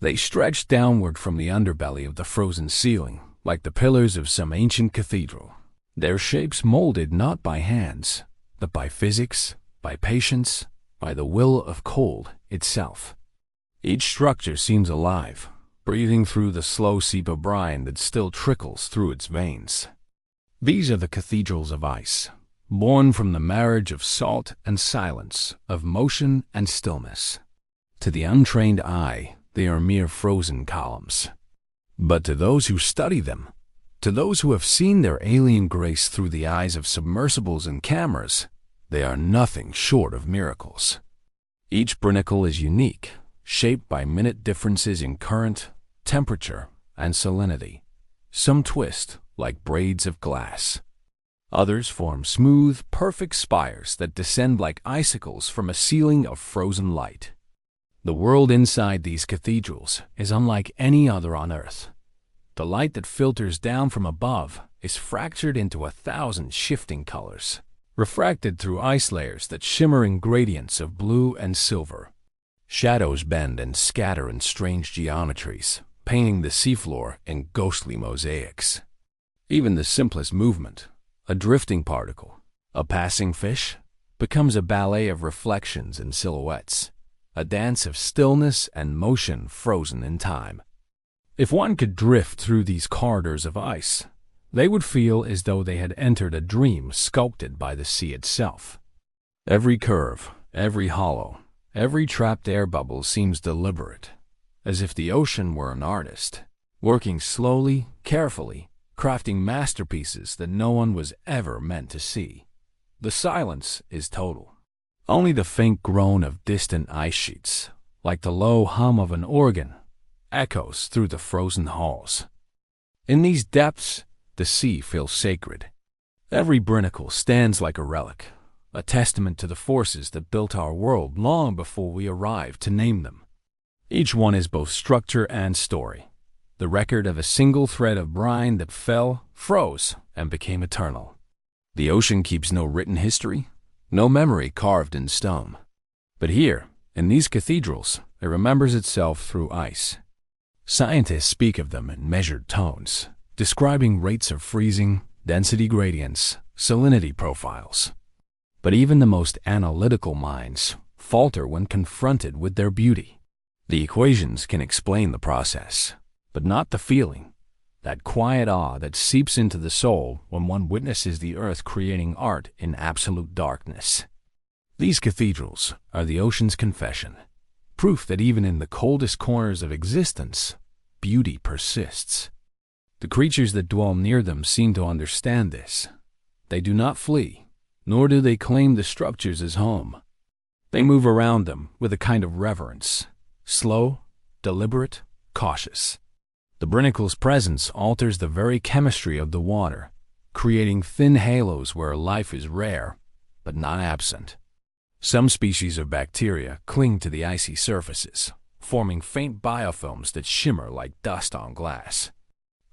They stretch downward from the underbelly of the frozen ceiling, like the pillars of some ancient cathedral. Their shapes molded not by hands, but by physics, by patience, by the will of cold itself. Each structure seems alive, breathing through the slow seep of brine that still trickles through its veins. These are the cathedrals of ice, born from the marriage of salt and silence, of motion and stillness. To the untrained eye, they are mere frozen columns. But to those who study them, to those who have seen their alien grace through the eyes of submersibles and cameras, they are nothing short of miracles. Each Brinicle is unique, shaped by minute differences in current, temperature, and salinity. Some twist like braids of glass. Others form smooth, perfect spires that descend like icicles from a ceiling of frozen light. The world inside these cathedrals is unlike any other on Earth. The light that filters down from above is fractured into 1,000 shifting colors, refracted through ice layers that shimmer in gradients of blue and silver. Shadows bend and scatter in strange geometries, painting the seafloor in ghostly mosaics. Even the simplest movement, a drifting particle, a passing fish, becomes a ballet of reflections and silhouettes, a dance of stillness and motion frozen in time. If one could drift through these corridors of ice, they would feel as though they had entered a dream sculpted by the sea itself. Every curve, every hollow, every trapped air bubble seems deliberate, as if the ocean were an artist, working slowly, carefully, crafting masterpieces that no one was ever meant to see. The silence is total. Only the faint groan of distant ice sheets, like the low hum of an organ, echoes through the frozen halls. In these depths, the sea feels sacred. Every Brinicle stands like a relic, a testament to the forces that built our world long before we arrived to name them. Each one is both structure and story, the record of a single thread of brine that fell, froze, and became eternal. The ocean keeps no written history, no memory carved in stone. But here, in these cathedrals, it remembers itself through ice. Scientists speak of them in measured tones, describing rates of freezing, density gradients, salinity profiles. But even the most analytical minds falter when confronted with their beauty. The equations can explain the process, but not the feeling, that quiet awe that seeps into the soul when one witnesses the earth creating art in absolute darkness. These cathedrals are the ocean's confession, proof that even in the coldest corners of existence, beauty persists. The creatures that dwell near them seem to understand this. They do not flee, nor do they claim the structures as home. They move around them with a kind of reverence, slow, deliberate, cautious. The Brinicles' presence alters the very chemistry of the water, creating thin halos where life is rare, but not absent. Some species of bacteria cling to the icy surfaces, forming faint biofilms that shimmer like dust on glass.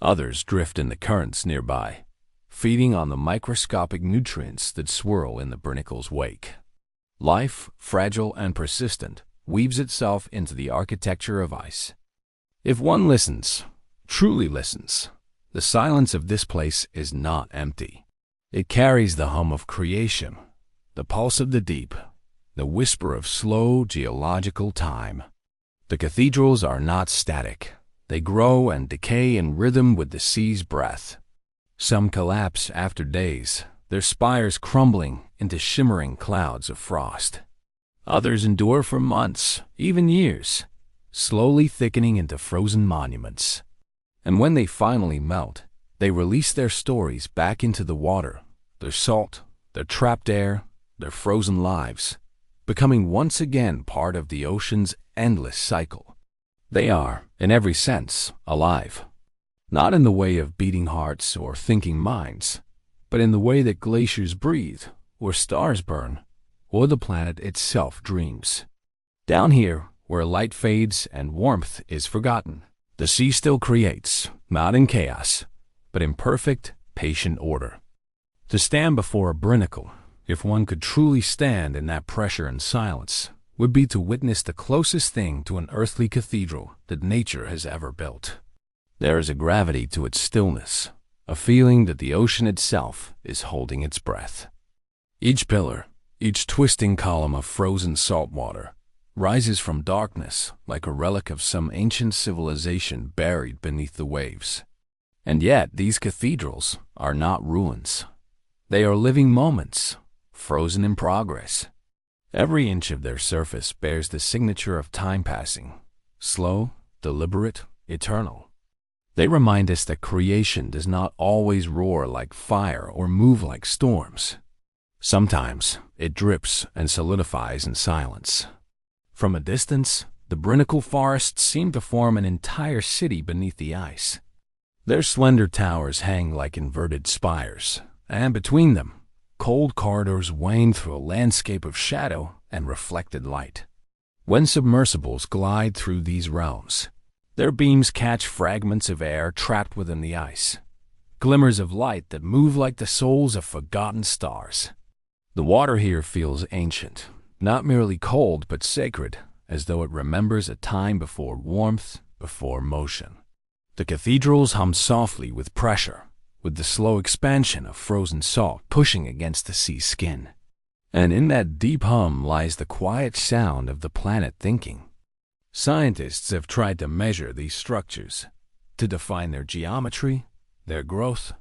Others drift in the currents nearby, feeding on the microscopic nutrients that swirl in the Brinicles' wake. Life, fragile and persistent, weaves itself into the architecture of ice. If one listens, truly listens, the silence of this place is not empty. It carries the hum of creation, the pulse of the deep, the whisper of slow geological time. The cathedrals are not static. They grow and decay in rhythm with the sea's breath. Some collapse after days, their spires crumbling into shimmering clouds of frost. Others endure for months, even years, slowly thickening into frozen monuments. And when they finally melt, they release their stories back into the water, their salt, their trapped air, their frozen lives, becoming once again part of the ocean's endless cycle. They are, in every sense, alive. Not in the way of beating hearts or thinking minds, but in the way that glaciers breathe, or stars burn, or the planet itself dreams. Down here, where light fades and warmth is forgotten, the sea still creates, not in chaos, but in perfect, patient order. To stand before a Brinicle, if one could truly stand in that pressure and silence, would be to witness the closest thing to an earthly cathedral that nature has ever built. There is a gravity to its stillness, a feeling that the ocean itself is holding its breath. Each pillar, each twisting column of frozen saltwater, rises from darkness like a relic of some ancient civilization buried beneath the waves. And yet these cathedrals are not ruins. They are living moments, frozen in progress. Every inch of their surface bears the signature of time passing, slow, deliberate, eternal. They remind us that creation does not always roar like fire or move like storms. Sometimes it drips and solidifies in silence. From a distance, the Brinicle forests seem to form an entire city beneath the ice. Their slender towers hang like inverted spires, and between them, cold corridors wane through a landscape of shadow and reflected light. When submersibles glide through these realms, their beams catch fragments of air trapped within the ice, glimmers of light that move like the souls of forgotten stars. The water here feels ancient, not merely cold but sacred, as though it remembers a time before warmth, before motion. The cathedrals hum softly with pressure, with the slow expansion of frozen salt pushing against the sea's skin. And in that deep hum lies the quiet sound of the planet thinking. Scientists have tried to measure these structures, to define their geometry, their growth,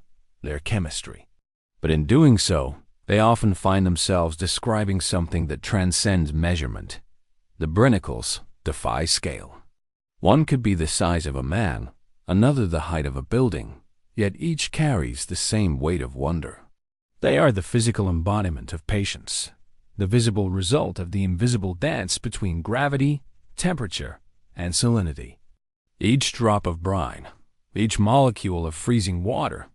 their chemistry. But in doing so, they often find themselves describing something that transcends measurement. The Brinicles defy scale. One could be the size of a man, another the height of a building, yet each carries the same weight of wonder. They are the physical embodiment of patience, the visible result of the invisible dance between gravity, temperature, and salinity. Each drop of brine, each molecule of freezing water,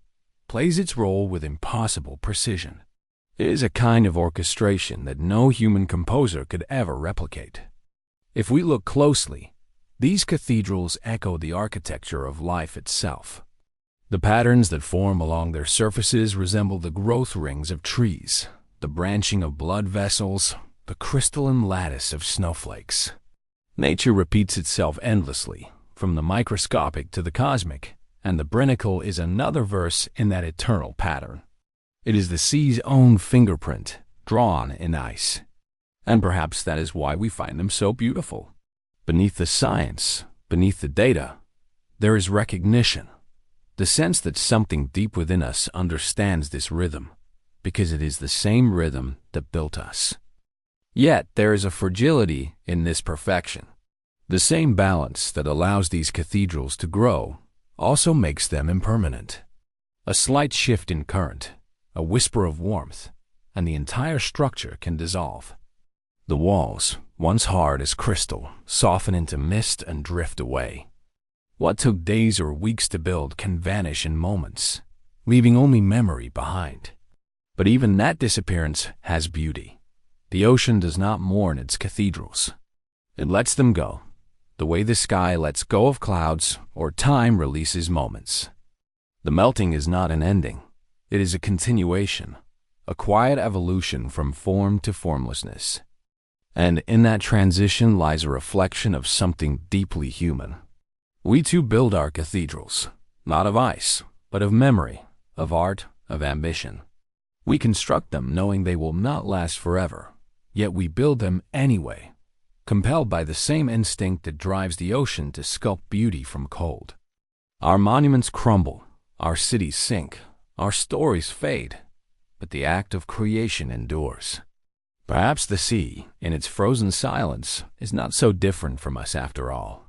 plays its role with impossible precision. It is a kind of orchestration that no human composer could ever replicate. If we look closely, these cathedrals echo the architecture of life itself. The patterns that form along their surfaces resemble the growth rings of trees, the branching of blood vessels, the crystalline lattice of snowflakes. Nature repeats itself endlessly, from the microscopic to the cosmic, and the Brinicle is another verse in that eternal pattern. It is the sea's own fingerprint, drawn in ice. And perhaps that is why we find them so beautiful. Beneath the science, beneath the data, there is recognition, the sense that something deep within us understands this rhythm, because it is the same rhythm that built us. Yet there is a fragility in this perfection. The same balance that allows these cathedrals to grow also makes them impermanent. A slight shift in current, a whisper of warmth, and the entire structure can dissolve. The walls, once hard as crystal, soften into mist and drift away. What took days or weeks to build can vanish in moments, leaving only memory behind. But even that disappearance has beauty. The ocean does not mourn its cathedrals. It lets them go, the way the sky lets go of clouds or time releases moments. The melting is not an ending. It is a continuation, a quiet evolution from form to formlessness. And in that transition lies a reflection of something deeply human. We too build our cathedrals, not of ice, but of memory, of art, of ambition. We construct them knowing they will not last forever. Yet we build them anyway, compelled by the same instinct that drives the ocean to sculpt beauty from cold. Our monuments crumble, our cities sink, our stories fade, but the act of creation endures. Perhaps the sea, in its frozen silence, is not so different from us after all.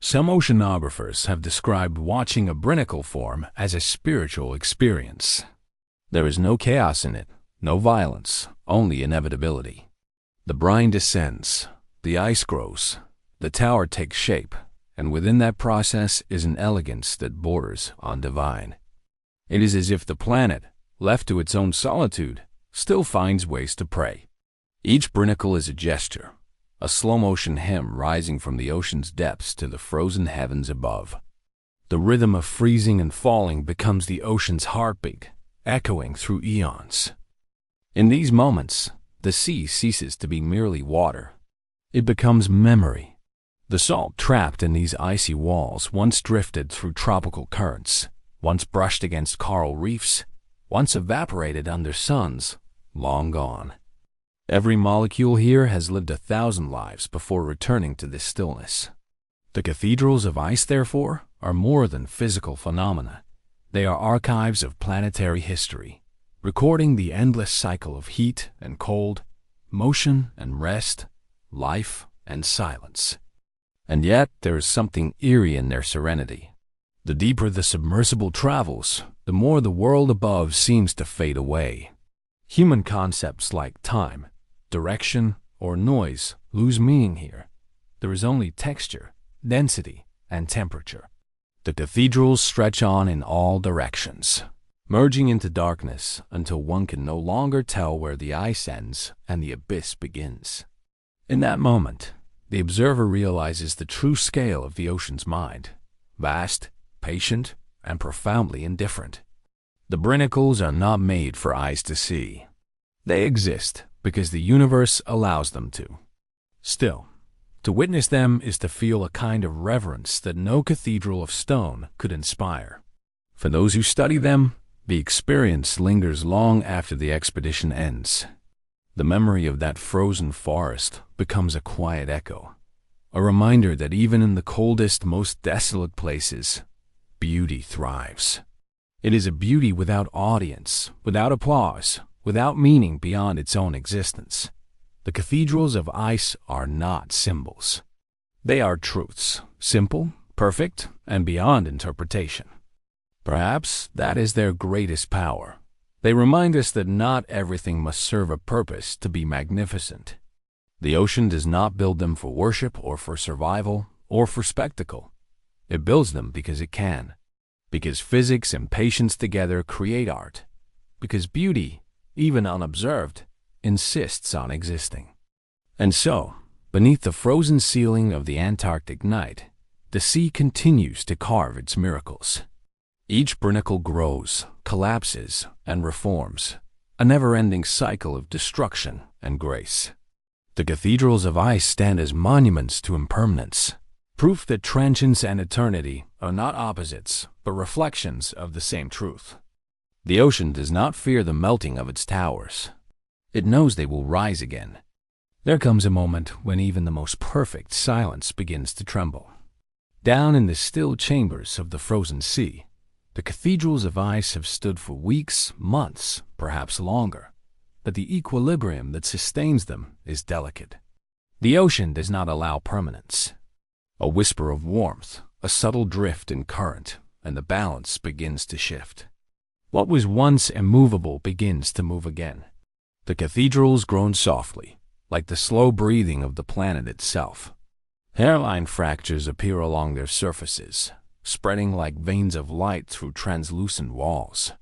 Some oceanographers have described watching a Brinicle form as a spiritual experience. There is no chaos in it, no violence, only inevitability. The brine descends, the ice grows, the tower takes shape, and within that process is an elegance that borders on divine. It is as if the planet, left to its own solitude, still finds ways to prey. Each brinicle is a gesture, a slow-motion hymn rising from the ocean's depths to the frozen heavens above. The rhythm of freezing and falling becomes the ocean's heartbeat, echoing through eons. In these moments, the sea ceases to be merely water. It becomes memory. The salt trapped in these icy walls once drifted through tropical currents, once brushed against coral reefs, once evaporated under suns, long gone. Every molecule here has lived 1,000 lives before returning to this stillness. The cathedrals of ice, therefore, are more than physical phenomena. They are archives of planetary history, recording the endless cycle of heat and cold, motion and rest, life and silence. And yet there is something eerie in their serenity. The deeper the submersible travels, the more the world above seems to fade away. Human concepts like time, direction, or noise lose meaning here. There is only texture, density, and temperature. The cathedrals stretch on in all directions, merging into darkness until one can no longer tell where the ice ends and the abyss begins. In that moment, the observer realizes the true scale of the ocean's mind, vast, patient, and profoundly indifferent. The Brinicles are not made for eyes to see. They exist because the universe allows them to. Still, to witness them is to feel a kind of reverence that no cathedral of stone could inspire. For those who study them, the experience lingers long after the expedition ends. The memory of that frozen forest becomes a quiet echo, a reminder that even in the coldest, most desolate places, beauty thrives. It is a beauty without audience, without applause, without meaning beyond its own existence. The cathedrals of ice are not symbols. They are truths, simple, perfect, and beyond interpretation. Perhaps that is their greatest power. They remind us that not everything must serve a purpose to be magnificent. The ocean does not build them for worship or for survival or for spectacle. It builds them because it can. Because physics and patience together create art. Because beauty, even unobserved, insists on existing. And so, beneath the frozen ceiling of the Antarctic night, the sea continues to carve its miracles. Each brinicle grows, collapses, and reforms, a never-ending cycle of destruction and grace. The cathedrals of ice stand as monuments to impermanence, proof that transience and eternity are not opposites, but reflections of the same truth. The ocean does not fear the melting of its towers. It knows they will rise again. There comes a moment when even the most perfect silence begins to tremble. Down in the still chambers of the frozen sea, the cathedrals of ice have stood for weeks, months, perhaps longer, but the equilibrium that sustains them is delicate. The ocean does not allow permanence. A whisper of warmth, a subtle drift in current, and the balance begins to shift. What was once immovable begins to move again. The cathedrals groan softly, like the slow breathing of the planet itself. Hairline fractures appear along their surfaces, spreading like veins of light through translucent walls.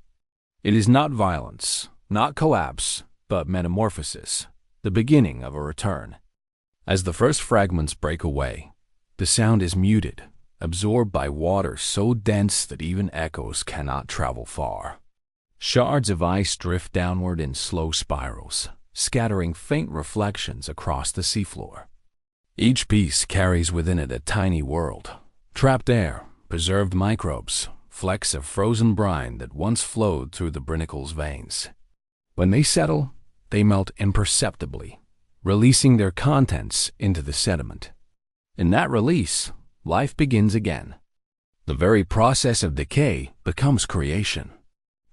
It is not violence, not collapse, but metamorphosis, the beginning of a return. As the first fragments break away, the sound is muted, absorbed by water so dense that even echoes cannot travel far. Shards of ice drift downward in slow spirals, scattering faint reflections across the seafloor. Each piece carries within it a tiny world, trapped air, preserved microbes, flecks of frozen brine that once flowed through the Brinicles' veins. When they settle, they melt imperceptibly, releasing their contents into the sediment. In that release, life begins again. The very process of decay becomes creation.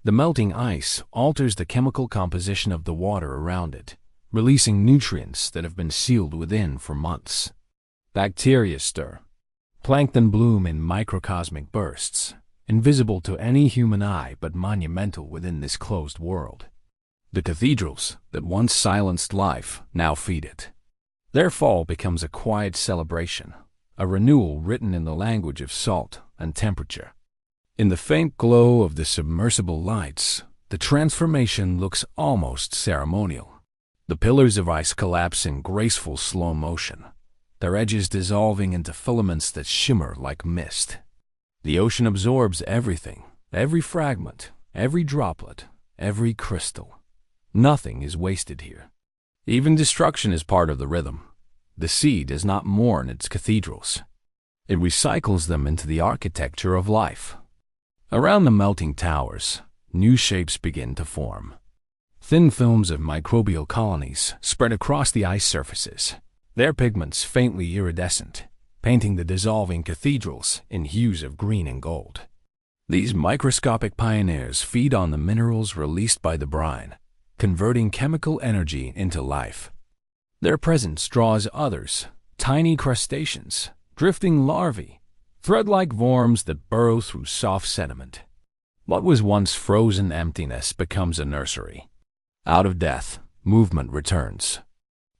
The melting ice alters the chemical composition of the water around it, releasing nutrients that have been sealed within for months. Bacteria stir. Plankton bloom in microcosmic bursts, invisible to any human eye but monumental within this closed world. The cathedrals that once silenced life now feed it. Their fall becomes a quiet celebration, a renewal written in the language of salt and temperature. In the faint glow of the submersible lights, the transformation looks almost ceremonial. The pillars of ice collapse in graceful slow motion, their edges dissolving into filaments that shimmer like mist. The ocean absorbs everything, every fragment, every droplet, every crystal. Nothing is wasted here. Even destruction is part of the rhythm. The sea does not mourn its cathedrals. It recycles them into the architecture of life. Around the melting towers, new shapes begin to form. Thin films of microbial colonies spread across the ice surfaces, their pigments faintly iridescent, painting the dissolving cathedrals in hues of green and gold. These microscopic pioneers feed on the minerals released by the brine, converting chemical energy into life. Their presence draws others, tiny crustaceans, drifting larvae, thread-like worms that burrow through soft sediment. What was once frozen emptiness becomes a nursery. Out of death, movement returns.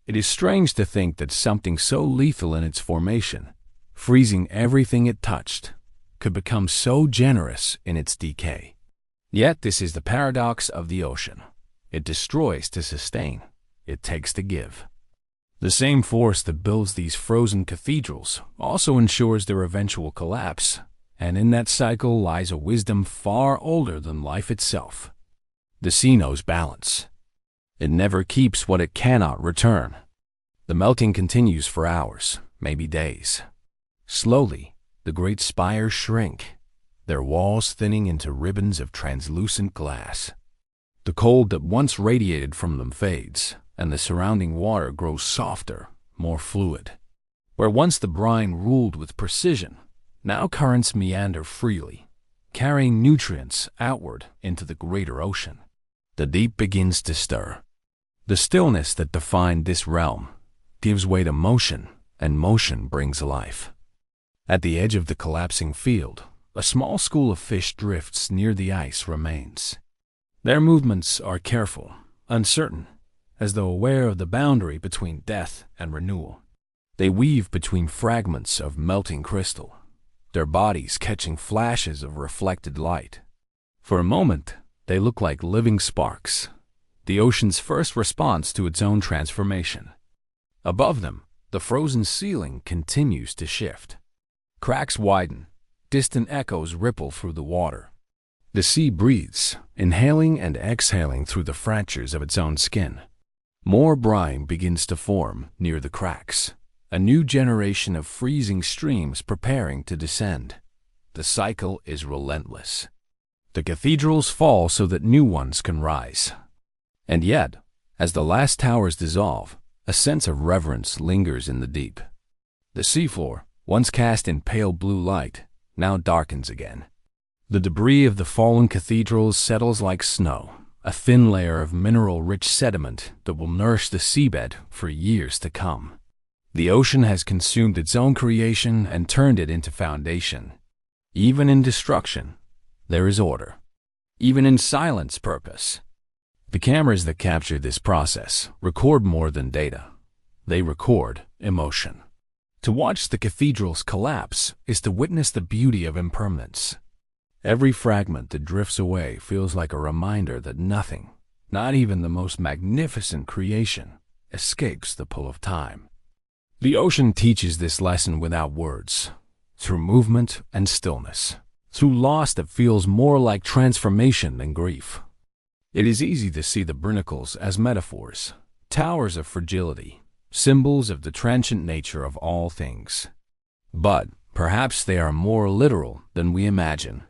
It is strange to think that something so lethal in its formation, freezing everything it touched, could become so generous in its decay. Yet this is the paradox of the ocean. It destroys to sustain. It takes to give. The same force that builds these frozen cathedrals also ensures their eventual collapse, and in that cycle lies a wisdom far older than life itself. The sea knows balance. It never keeps what it cannot return. The melting continues for hours, maybe days. Slowly, the great spires shrink, their walls thinning into ribbons of translucent glass. The cold that once radiated from them fades, and the surrounding water grows softer, more fluid. Where once the brine ruled with precision, now currents meander freely, carrying nutrients outward into the greater ocean. The deep begins to stir. The stillness that defined this realm gives way to motion, and motion brings life. At the edge of the collapsing field, a small school of fish drifts near the ice remains. Their movements are careful, uncertain, as though aware of the boundary between death and renewal. They weave between fragments of melting crystal, their bodies catching flashes of reflected light. For a moment, they look like living sparks, the ocean's first response to its own transformation. Above them, the frozen ceiling continues to shift. Cracks widen, distant echoes ripple through the water. The sea breathes, inhaling and exhaling through the fractures of its own skin. More brine begins to form near the cracks, a new generation of freezing streams preparing to descend. The cycle is relentless. The cathedrals fall so that new ones can rise. And yet, as the last towers dissolve, a sense of reverence lingers in the deep. The seafloor, once cast in pale blue light, now darkens again. The debris of the fallen cathedrals settles like snow, a thin layer of mineral-rich sediment that will nourish the seabed for years to come. The ocean has consumed its own creation and turned it into foundation. Even in destruction, there is order. Even in silence, purpose. The cameras that capture this process record more than data. They record emotion. To watch the cathedrals collapse is to witness the beauty of impermanence. Every fragment that drifts away feels like a reminder that nothing, not even the most magnificent creation, escapes the pull of time. The ocean teaches this lesson without words, through movement and stillness, through loss that feels more like transformation than grief. It is easy to see the Brinicles as metaphors, towers of fragility, symbols of the transient nature of all things. But perhaps they are more literal than we imagine.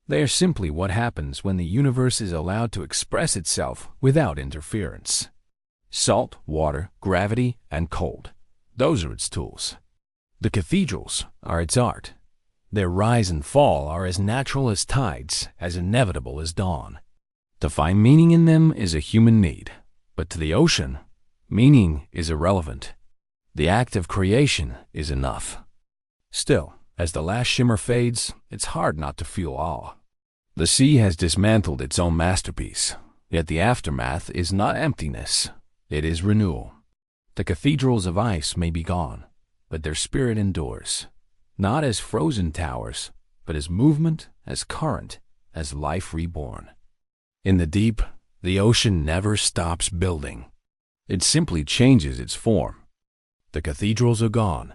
They are simply what happens when the universe is allowed to express itself without interference. Salt, water, gravity, and cold. Those are its tools. The cathedrals are its art. Their rise and fall are as natural as tides, as inevitable as dawn. To find meaning in them is a human need, but to the ocean, meaning is irrelevant. The act of creation is enough. Still, as the last shimmer fades, it's hard not to feel awe. The sea has dismantled its own masterpiece, yet the aftermath is not emptiness, it is renewal. The cathedrals of ice may be gone, but their spirit endures, not as frozen towers, but as movement, as current, as life reborn. In the deep, the ocean never stops building. It simply changes its form. The cathedrals are gone,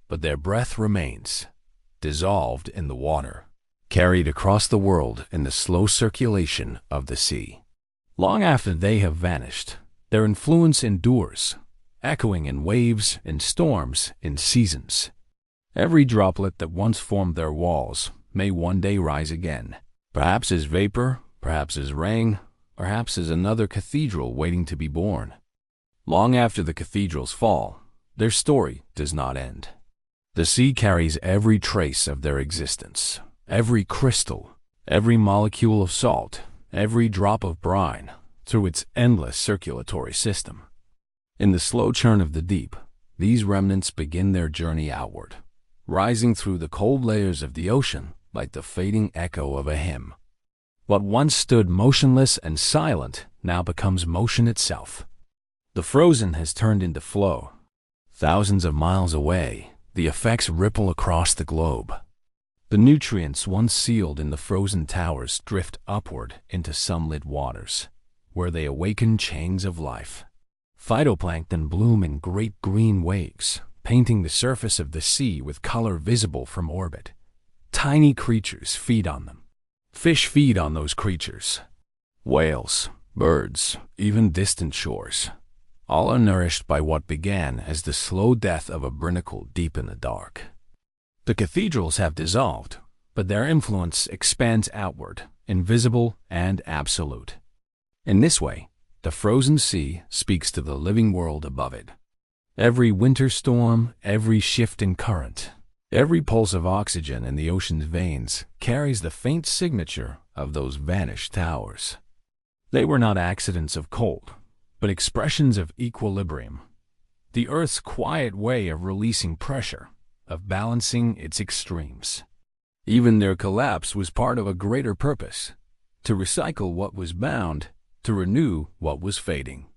but their breath remains, dissolved in the water, carried across the world in the slow circulation of the sea. Long after they have vanished, their influence endures, echoing in waves, in storms, in seasons. Every droplet that once formed their walls may one day rise again, perhaps as vapor, perhaps as rain, perhaps as another cathedral waiting to be born. Long after the cathedrals fall, their story does not end. The sea carries every trace of their existence, every crystal, every molecule of salt, every drop of brine, through its endless circulatory system. In the slow churn of the deep, these remnants begin their journey outward, rising through the cold layers of the ocean like the fading echo of a hymn. What once stood motionless and silent now becomes motion itself. The frozen has turned into flow. Thousands of miles away, the effects ripple across the globe. The nutrients once sealed in the frozen towers drift upward into sunlit waters, where they awaken chains of life. Phytoplankton bloom in great green waves, painting the surface of the sea with color visible from orbit. Tiny creatures feed on them. Fish feed on those creatures. Whales, birds, even distant shores. All are nourished by what began as the slow death of a brinicle deep in the dark. The cathedrals have dissolved, but their influence expands outward, invisible and absolute. In this way, the frozen sea speaks to the living world above it. Every winter storm, every shift in current, every pulse of oxygen in the ocean's veins carries the faint signature of those vanished towers. They were not accidents of cold, but expressions of equilibrium, the Earth's quiet way of releasing pressure, of balancing its extremes. Even their collapse was part of a greater purpose, to recycle what was bound, to renew what was fading.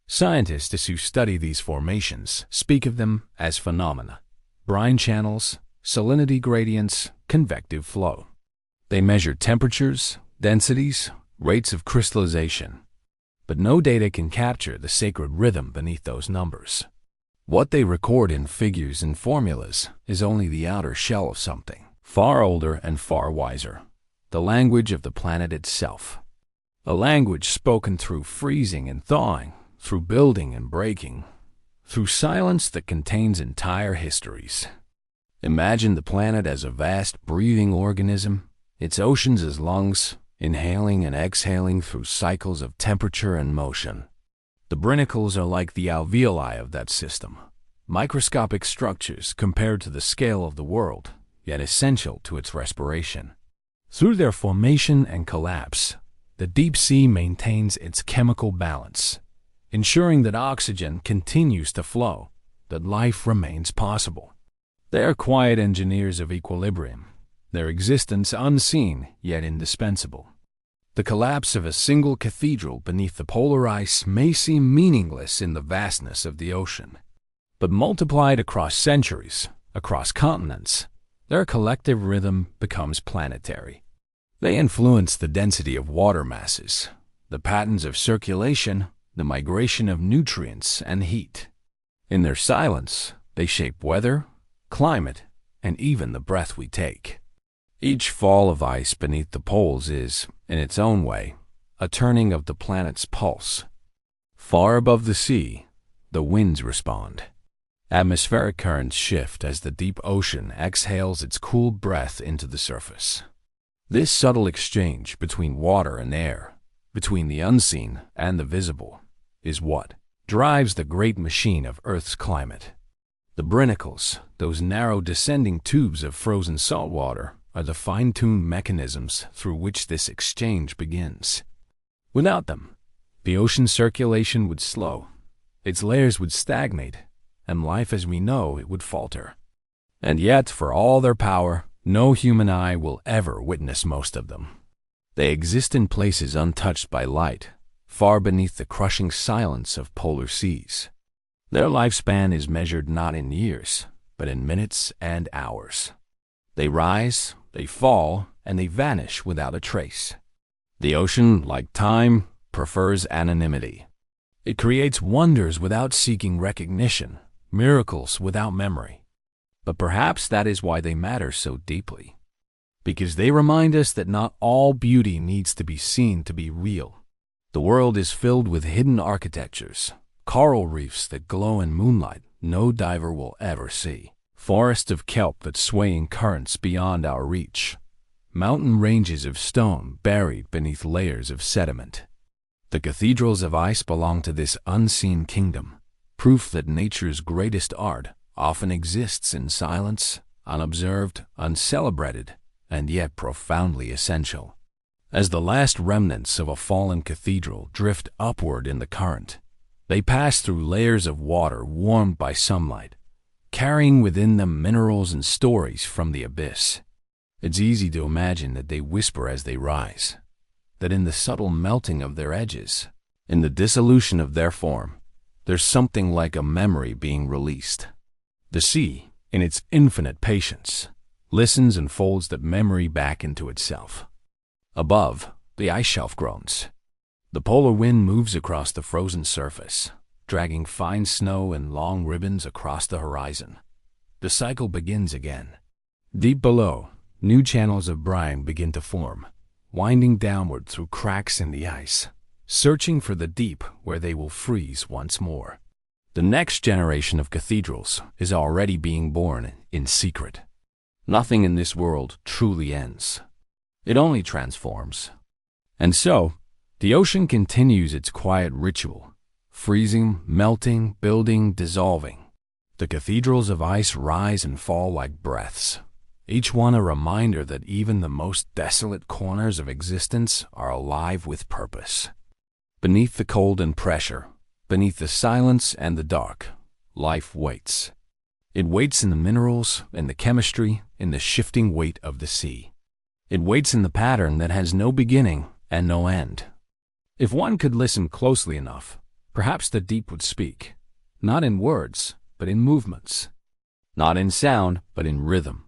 Scientists who study these formations speak of them as phenomena: brine channels, salinity gradients, convective flow. They measure temperatures, densities, rates of crystallization. But no data can capture the sacred rhythm beneath those numbers. What they record in figures and formulas is only the outer shell of something far older and far wiser, the language of the planet itself. A language spoken through freezing and thawing, through building and breaking, through silence that contains entire histories. Imagine the planet as a vast breathing organism, its oceans as lungs, inhaling and exhaling through cycles of temperature and motion. The Brinicles are like the alveoli of that system, microscopic structures compared to the scale of the world, yet essential to its respiration. Through their formation and collapse, the deep sea maintains its chemical balance, ensuring that oxygen continues to flow, that life remains possible. They are quiet engineers of equilibrium, their existence unseen yet indispensable. The collapse of a single cathedral beneath the polar ice may seem meaningless in the vastness of the ocean, but multiplied across centuries, across continents, their collective rhythm becomes planetary. They influence the density of water masses, the patterns of circulation, the migration of nutrients and heat. In their silence, they shape weather, climate, and even the breath we take. Each fall of ice beneath the poles is, in its own way, a turning of the planet's pulse. Far above the sea, the winds respond. Atmospheric currents shift as the deep ocean exhales its cool breath into the surface. This subtle exchange between water and air, between the unseen and the visible, is what drives the great machine of Earth's climate. The Brinicles, those narrow descending tubes of frozen saltwater, are the fine-tuned mechanisms through which this exchange begins. Without them, the ocean circulation would slow, its layers would stagnate, and life as we know it would falter. And yet, for all their power, no human eye will ever witness most of them. They exist in places untouched by light, far beneath the crushing silence of polar seas. Their lifespan is measured not in years, but in minutes and hours. They rise, they fall, and they vanish without a trace. The ocean, like time, prefers anonymity. It creates wonders without seeking recognition, miracles without memory. But perhaps that is why they matter so deeply. Because they remind us that not all beauty needs to be seen to be real. The world is filled with hidden architectures, coral reefs that glow in moonlight no diver will ever see, forests of kelp that sway in currents beyond our reach, mountain ranges of stone buried beneath layers of sediment. The cathedrals of ice belong to this unseen kingdom, proof that nature's greatest art often exists in silence, unobserved, uncelebrated, and yet profoundly essential. As the last remnants of a fallen cathedral drift upward in the current, they pass through layers of water warmed by sunlight, carrying within them minerals and stories from the abyss. It's easy to imagine that they whisper as they rise, that in the subtle melting of their edges, in the dissolution of their form, there's something like a memory being released. The sea, in its infinite patience, listens and folds that memory back into itself. Above, the ice shelf groans. The polar wind moves across the frozen surface, dragging fine snow in long ribbons across the horizon. The cycle begins again. Deep below, new channels of brine begin to form, winding downward through cracks in the ice, searching for the deep where they will freeze once more. The next generation of cathedrals is already being born in secret. Nothing in this world truly ends. It only transforms. And so, the ocean continues its quiet ritual, freezing, melting, building, dissolving. The cathedrals of ice rise and fall like breaths, each one a reminder that even the most desolate corners of existence are alive with purpose. Beneath the cold and pressure, beneath the silence and the dark, life waits. It waits in the minerals, in the chemistry, in the shifting weight of the sea. It waits in the pattern that has no beginning and no end. If one could listen closely enough, perhaps the deep would speak, not in words, but in movements, not in sound, but in rhythm.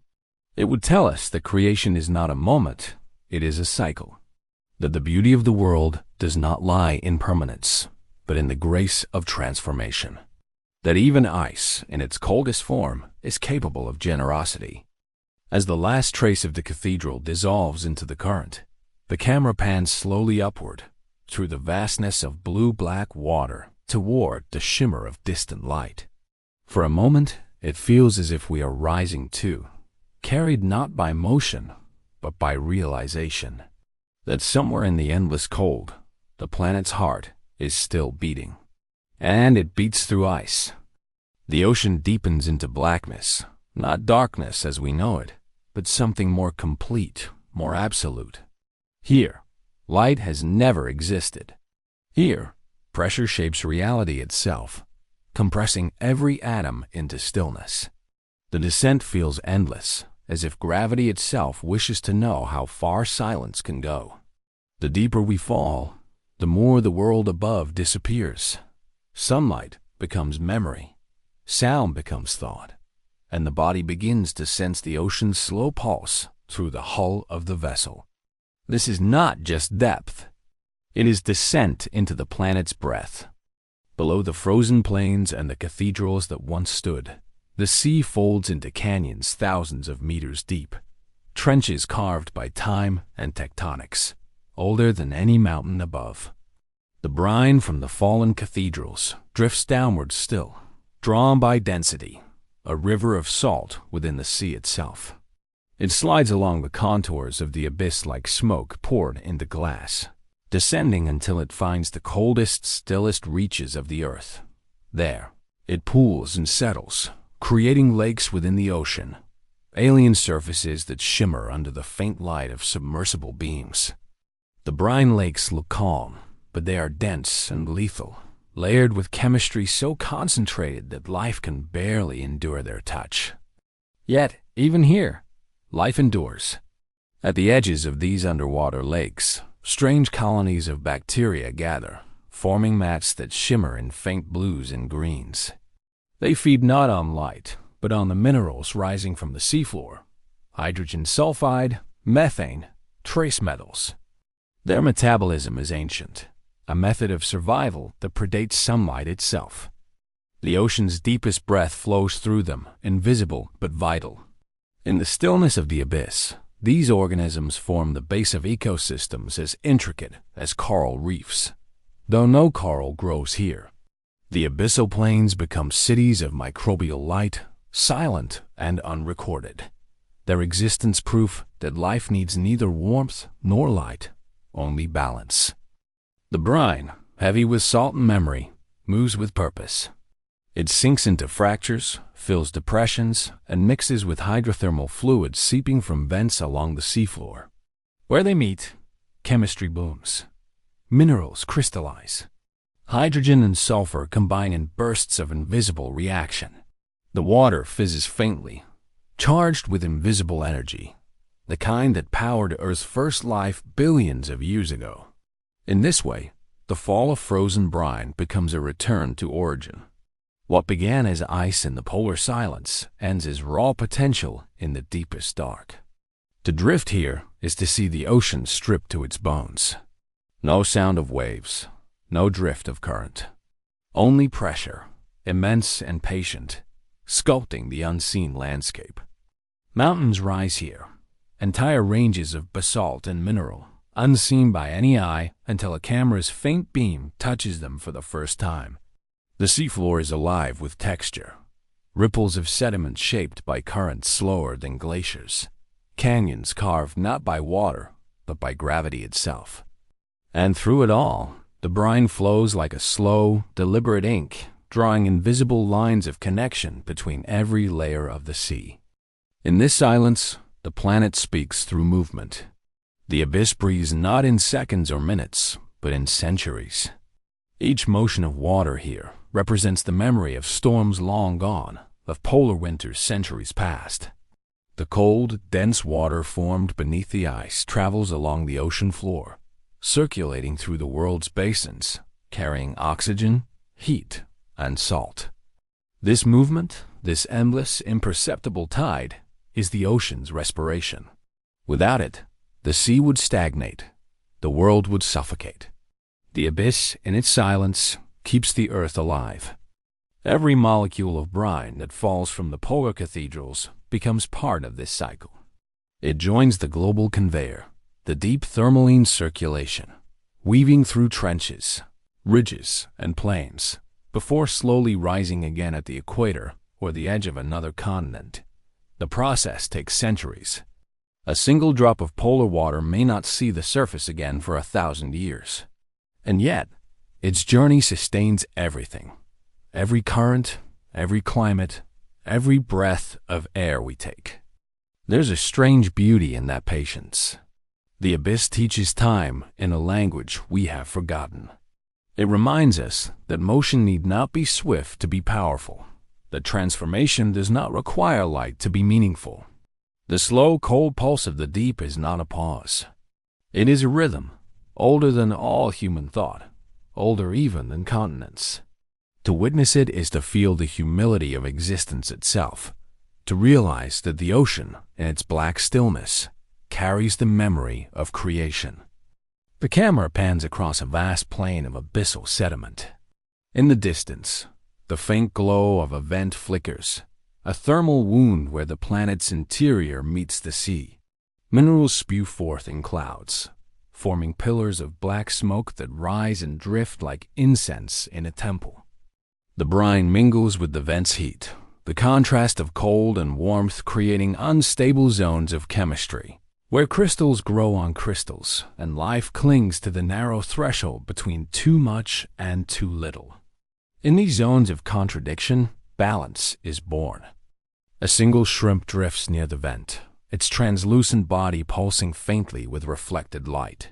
It would tell us that creation is not a moment, it is a cycle, that the beauty of the world does not lie in permanence, but in the grace of transformation, that even ice, in its coldest form, is capable of generosity. As the last trace of the cathedral dissolves into the current, the camera pans slowly upward, through the vastness of blue-black water, toward the shimmer of distant light. For a moment, it feels as if we are rising too, carried not by motion, but by realization, that somewhere in the endless cold, the planet's heart is still beating. And it beats through ice. The ocean deepens into blackness, not darkness as we know it, but something more complete, more absolute. Here, light has never existed. Here, pressure shapes reality itself, compressing every atom into stillness. The descent feels endless, as if gravity itself wishes to know how far silence can go. The deeper we fall, the more the world above disappears. Sunlight becomes memory, sound becomes thought, and the body begins to sense the ocean's slow pulse through the hull of the vessel. This is not just depth. It is descent into the planet's breath. Below the frozen plains and the cathedrals that once stood, the sea folds into canyons thousands of meters deep, trenches carved by time and tectonics, older than any mountain above. The brine from the fallen cathedrals drifts downward still, drawn by density, a river of salt within the sea itself. It slides along the contours of the abyss like smoke poured into glass, descending until it finds the coldest, stillest reaches of the earth. There, it pools and settles, creating lakes within the ocean, alien surfaces that shimmer under the faint light of submersible beams. The brine lakes look calm, but they are dense and lethal, layered with chemistry so concentrated that life can barely endure their touch. Yet, even here, life endures. At the edges of these underwater lakes, strange colonies of bacteria gather, forming mats that shimmer in faint blues and greens. They feed not on light, but on the minerals rising from the seafloor: hydrogen sulfide, methane, trace metals. Their metabolism is ancient, a method of survival that predates sunlight itself. The ocean's deepest breath flows through them, invisible but vital. In the stillness of the abyss, these organisms form the base of ecosystems as intricate as coral reefs. Though no coral grows here, the abyssal plains become cities of microbial light, silent and unrecorded. Their existence proof that life needs neither warmth nor light, only balance. The brine, heavy with salt and memory, moves with purpose. It sinks into fractures, fills depressions, and mixes with hydrothermal fluids seeping from vents along the seafloor. Where they meet, chemistry blooms. Minerals crystallize. Hydrogen and sulfur combine in bursts of invisible reaction. The water fizzes faintly, charged with invisible energy, the kind that powered Earth's first life billions of years ago. In this way, the fall of frozen brine becomes a return to origin. What began as ice in the polar silence ends as raw potential in the deepest dark. To drift here is to see the ocean stripped to its bones. No sound of waves, no drift of current. Only pressure, immense and patient, sculpting the unseen landscape. Mountains rise here, entire ranges of basalt and mineral, unseen by any eye until a camera's faint beam touches them for the first time. The seafloor is alive with texture, ripples of sediment shaped by currents slower than glaciers, canyons carved not by water, but by gravity itself. And through it all, the brine flows like a slow, deliberate ink, drawing invisible lines of connection between every layer of the sea. In this silence, the planet speaks through movement. The abyss breathes not in seconds or minutes, but in centuries. Each motion of water here represents the memory of storms long gone, of polar winters centuries past. The cold, dense water formed beneath the ice travels along the ocean floor, circulating through the world's basins, carrying oxygen, heat, and salt. This movement, this endless, imperceptible tide, is the ocean's respiration. Without it, the sea would stagnate, the world would suffocate. The abyss, in its silence, keeps the earth alive. Every molecule of brine that falls from the polar cathedrals becomes part of this cycle. It joins the global conveyor, the deep thermaline circulation, weaving through trenches, ridges, and plains, before slowly rising again at the equator or the edge of another continent. The process takes centuries. A single drop of polar water may not see the surface again for 1,000 years. And yet, its journey sustains everything. Every current, every climate, every breath of air we take. There's a strange beauty in that patience. The abyss teaches time in a language we have forgotten. It reminds us that motion need not be swift to be powerful, that transformation does not require light to be meaningful. The slow, cold pulse of the deep is not a pause. It is a rhythm, older than all human thought, older even than continents. To witness it is to feel the humility of existence itself, to realize that the ocean, in its black stillness, carries the memory of creation. The camera pans across a vast plain of abyssal sediment. In the distance, the faint glow of a vent flickers, a thermal wound where the planet's interior meets the sea. Minerals spew forth in clouds, forming pillars of black smoke that rise and drift like incense in a temple. The brine mingles with the vent's heat, the contrast of cold and warmth creating unstable zones of chemistry, where crystals grow on crystals and life clings to the narrow threshold between too much and too little. In these zones of contradiction, balance is born. A single shrimp drifts near the vent, its translucent body pulsing faintly with reflected light.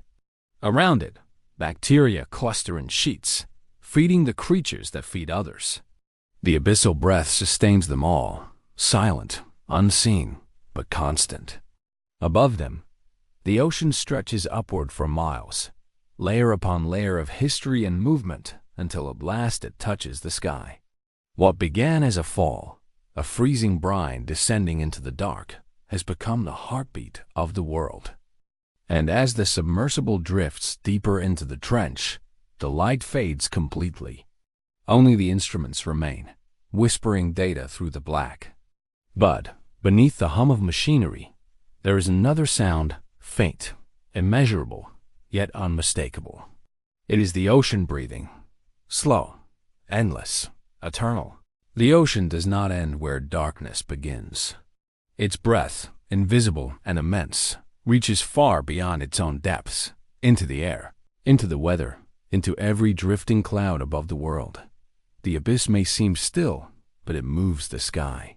Around it, bacteria cluster in sheets, feeding the creatures that feed others. The abyssal breath sustains them all, silent, unseen, but constant. Above them, the ocean stretches upward for miles, layer upon layer of history and movement until at last it touches the sky. What began as a fall, a freezing brine descending into the dark, has become the heartbeat of the world. And as the submersible drifts deeper into the trench, the light fades completely. Only the instruments remain, whispering data through the black. But beneath the hum of machinery, there is another sound, faint, immeasurable, yet unmistakable. It is the ocean breathing, slow, endless, eternal. The ocean does not end where darkness begins. Its breath, invisible and immense, reaches far beyond its own depths, into the air, into the weather, into every drifting cloud above the world. The abyss may seem still, but it moves the sky.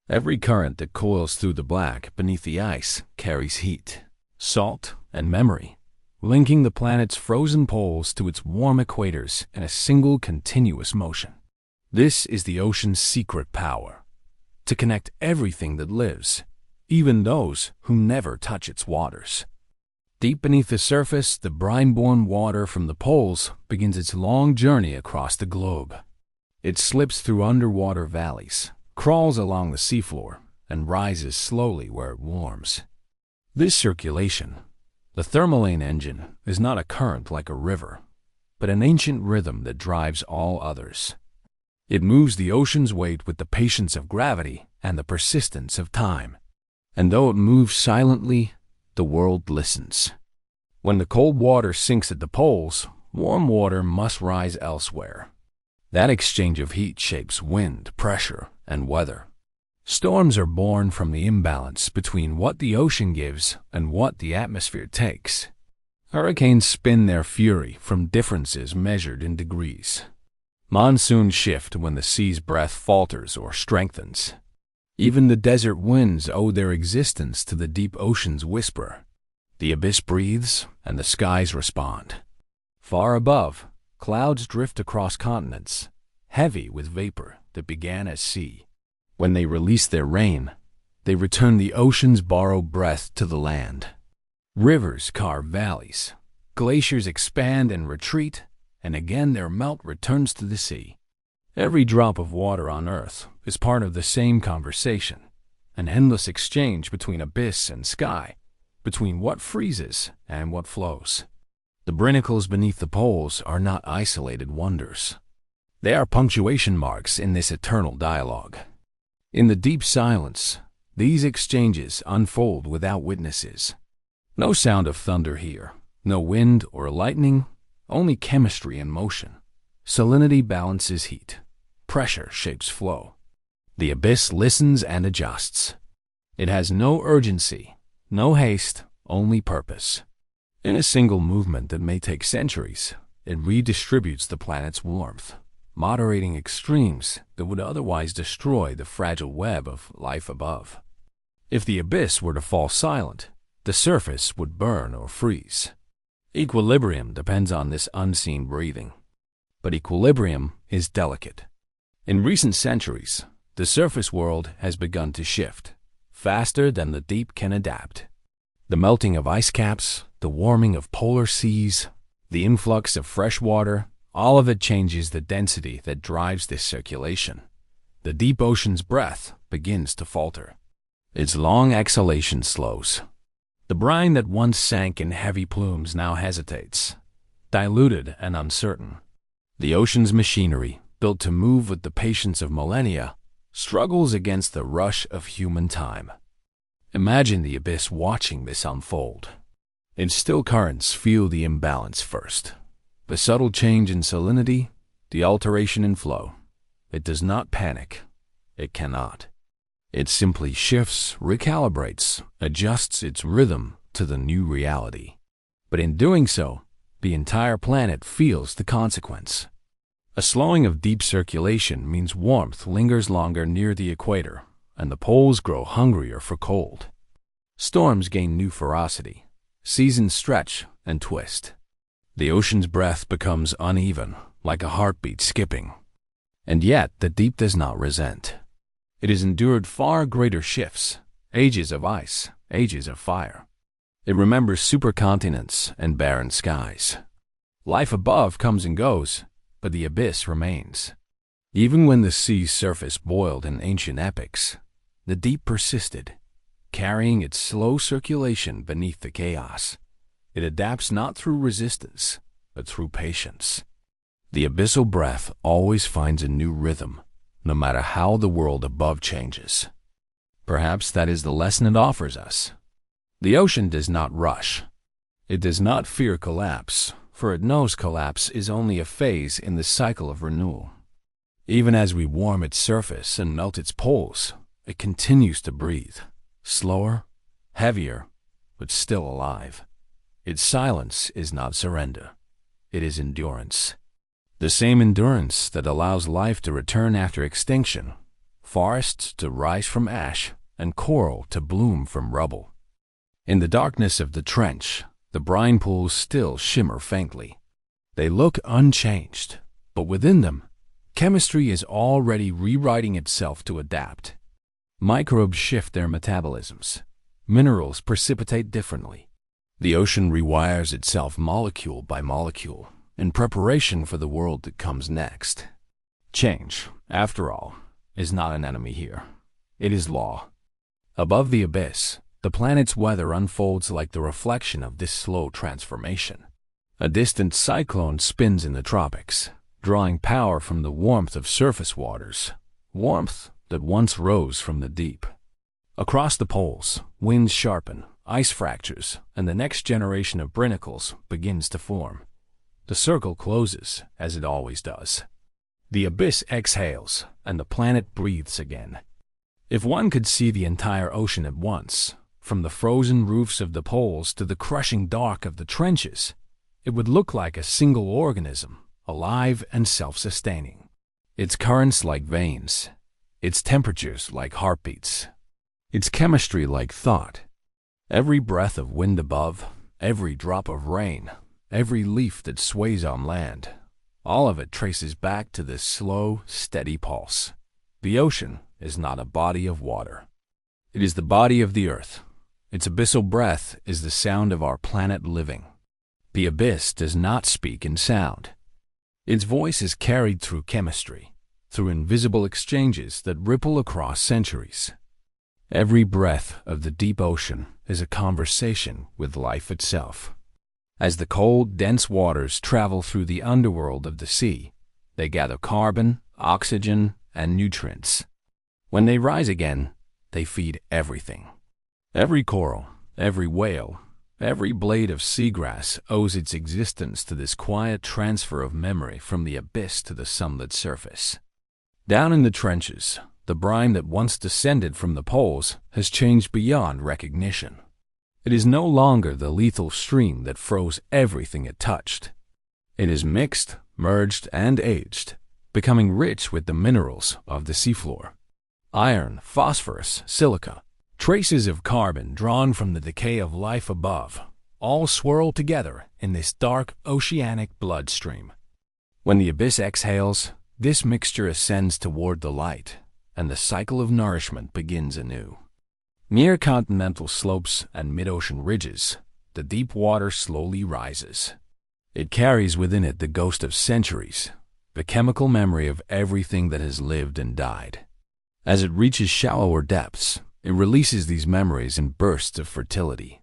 Every current that coils through the black beneath the ice carries heat, salt, and memory, linking the planet's frozen poles to its warm equators in a single continuous motion. This is the ocean's secret power, to connect everything that lives, even those who never touch its waters. Deep beneath the surface, the brine-born water from the poles begins its long journey across the globe. It slips through underwater valleys, crawls along the seafloor, and rises slowly where it warms. This circulation, the thermalane engine, is not a current like a river, but an ancient rhythm that drives all others. It moves the ocean's weight with the patience of gravity and the persistence of time. And though it moves silently, the world listens. When the cold water sinks at the poles, warm water must rise elsewhere. That exchange of heat shapes wind, pressure, and weather. Storms are born from the imbalance between what the ocean gives and what the atmosphere takes. Hurricanes spin their fury from differences measured in degrees. Monsoons shift when the sea's breath falters or strengthens. Even the desert winds owe their existence to the deep ocean's whisper. The abyss breathes, and the skies respond. Far above, clouds drift across continents, heavy with vapor that began as sea. When they release their rain, they return the ocean's borrowed breath to the land. Rivers carve valleys, glaciers expand and retreat, and again their melt returns to the sea. Every drop of water on Earth is part of the same conversation, an endless exchange between abyss and sky, between what freezes and what flows. The Brinicles beneath the poles are not isolated wonders. They are punctuation marks in this eternal dialogue. In the deep silence, these exchanges unfold without witnesses. No sound of thunder here, no wind or lightning, only chemistry and motion. Salinity balances heat. Pressure shapes flow. The abyss listens and adjusts. It has no urgency, no haste, only purpose. In a single movement that may take centuries, it redistributes the planet's warmth, moderating extremes that would otherwise destroy the fragile web of life above. If the abyss were to fall silent, the surface would burn or freeze. Equilibrium depends on this unseen breathing. But equilibrium is delicate. In recent centuries, the surface world has begun to shift, faster than the deep can adapt. The melting of ice caps, the warming of polar seas, the influx of fresh water, all of it changes the density that drives this circulation. The deep ocean's breath begins to falter. Its long exhalation slows. The brine that once sank in heavy plumes now hesitates, diluted and uncertain. The ocean's machinery, built to move with the patience of millennia, struggles against the rush of human time. Imagine the abyss watching this unfold. Its still currents feel the imbalance first. The subtle change in salinity, the alteration in flow. It does not panic. It cannot. It simply shifts, recalibrates, adjusts its rhythm to the new reality. But in doing so, the entire planet feels the consequence. A slowing of deep circulation means warmth lingers longer near the equator, and the poles grow hungrier for cold. Storms gain new ferocity. Seasons stretch and twist. The ocean's breath becomes uneven, like a heartbeat skipping. And yet the deep does not resent. It has endured far greater shifts, ages of ice, ages of fire. It remembers supercontinents and barren skies. Life above comes and goes, but the abyss remains. Even when the sea's surface boiled in ancient epics, the deep persisted, carrying its slow circulation beneath the chaos. It adapts not through resistance, but through patience. The abyssal breath always finds a new rhythm, no matter how the world above changes. Perhaps that is the lesson it offers us. The ocean does not rush. It does not fear collapse, for it knows collapse is only a phase in the cycle of renewal. Even as we warm its surface and melt its poles, it continues to breathe, slower, heavier, but still alive. Its silence is not surrender. It is endurance. The same endurance that allows life to return after extinction, forests to rise from ash, and coral to bloom from rubble. In the darkness of the trench, the brine pools still shimmer faintly. They look unchanged, but within them, chemistry is already rewriting itself to adapt. Microbes shift their metabolisms. Minerals precipitate differently. The ocean rewires itself molecule by molecule in preparation for the world that comes next. Change, after all, is not an enemy here. It is law. Above the abyss, the planet's weather unfolds like the reflection of this slow transformation. A distant cyclone spins in the tropics, drawing power from the warmth of surface waters, warmth that once rose from the deep. Across the poles, winds sharpen, ice fractures, and the next generation of Brinicles begins to form. The circle closes, as it always does. The abyss exhales, and the planet breathes again. If one could see the entire ocean at once, from the frozen roofs of the poles to the crushing dark of the trenches, it would look like a single organism, alive and self-sustaining. Its currents like veins, its temperatures like heartbeats, its chemistry like thought. Every breath of wind above, every drop of rain, every leaf that sways on land, all of it traces back to this slow, steady pulse. The ocean is not a body of water. It is the body of the earth. Its abyssal breath is the sound of our planet living. The abyss does not speak in sound. Its voice is carried through chemistry, through invisible exchanges that ripple across centuries. Every breath of the deep ocean is a conversation with life itself. As the cold, dense waters travel through the underworld of the sea, they gather carbon, oxygen, and nutrients. When they rise again, they feed everything. Every coral, every whale, every blade of seagrass owes its existence to this quiet transfer of memory from the abyss to the sunlit surface. Down in the trenches, the brine that once descended from the poles has changed beyond recognition. It is no longer the lethal stream that froze everything it touched. It is mixed, merged, and aged, becoming rich with the minerals of the seafloor. Iron, phosphorus, silica, traces of carbon drawn from the decay of life above, all swirl together in this dark oceanic bloodstream. When the abyss exhales, this mixture ascends toward the light, and the cycle of nourishment begins anew. Near continental slopes and mid-ocean ridges, the deep water slowly rises. It carries within it the ghost of centuries, the chemical memory of everything that has lived and died. As it reaches shallower depths, it releases these memories in bursts of fertility.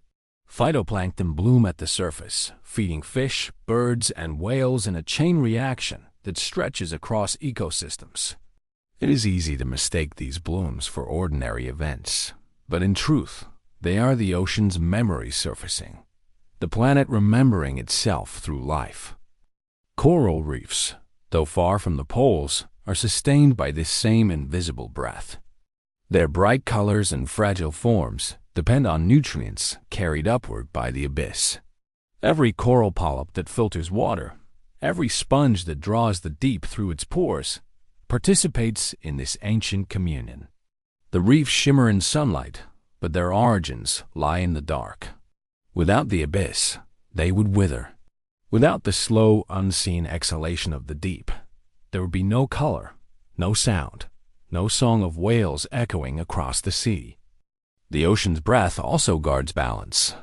Phytoplankton bloom at the surface, feeding fish, birds, and whales in a chain reaction that stretches across ecosystems. It is easy to mistake these blooms for ordinary events, but in truth, they are the ocean's memory surfacing, the planet remembering itself through life. Coral reefs, though far from the poles, are sustained by this same invisible breath. Their bright colors and fragile forms depend on nutrients carried upward by the abyss. Every coral polyp that filters water, every sponge that draws the deep through its pores, participates in this ancient communion. The reefs shimmer in sunlight, but their origins lie in the dark. Without the abyss, they would wither. Without the slow, unseen exhalation of the deep, there would be no color, no sound, no song of whales echoing across the sea. The ocean's breath also guards balance.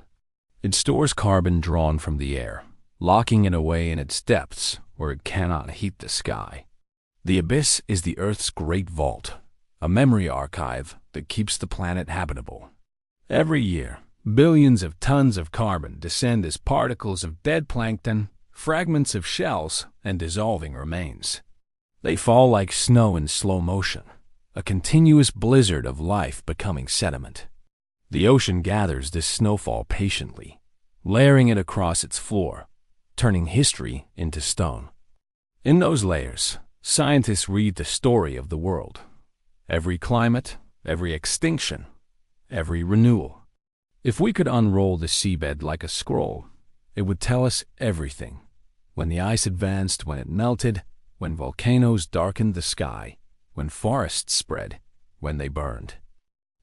It stores carbon drawn from the air, locking it away in its depths where it cannot heat the sky. The abyss is the Earth's great vault, a memory archive that keeps the planet habitable. Every year, Billions of tons of carbon descend as particles of dead plankton, fragments of shells, and dissolving remains. They fall like snow in slow motion, a continuous blizzard of life becoming sediment. The ocean gathers this snowfall patiently, layering it across its floor, turning history into stone. In those layers, scientists read the story of the world. Every climate, every extinction, every renewal. If we could unroll the seabed like a scroll, it would tell us everything. When the ice advanced, when it melted, when volcanoes darkened the sky, when forests spread, when they burned.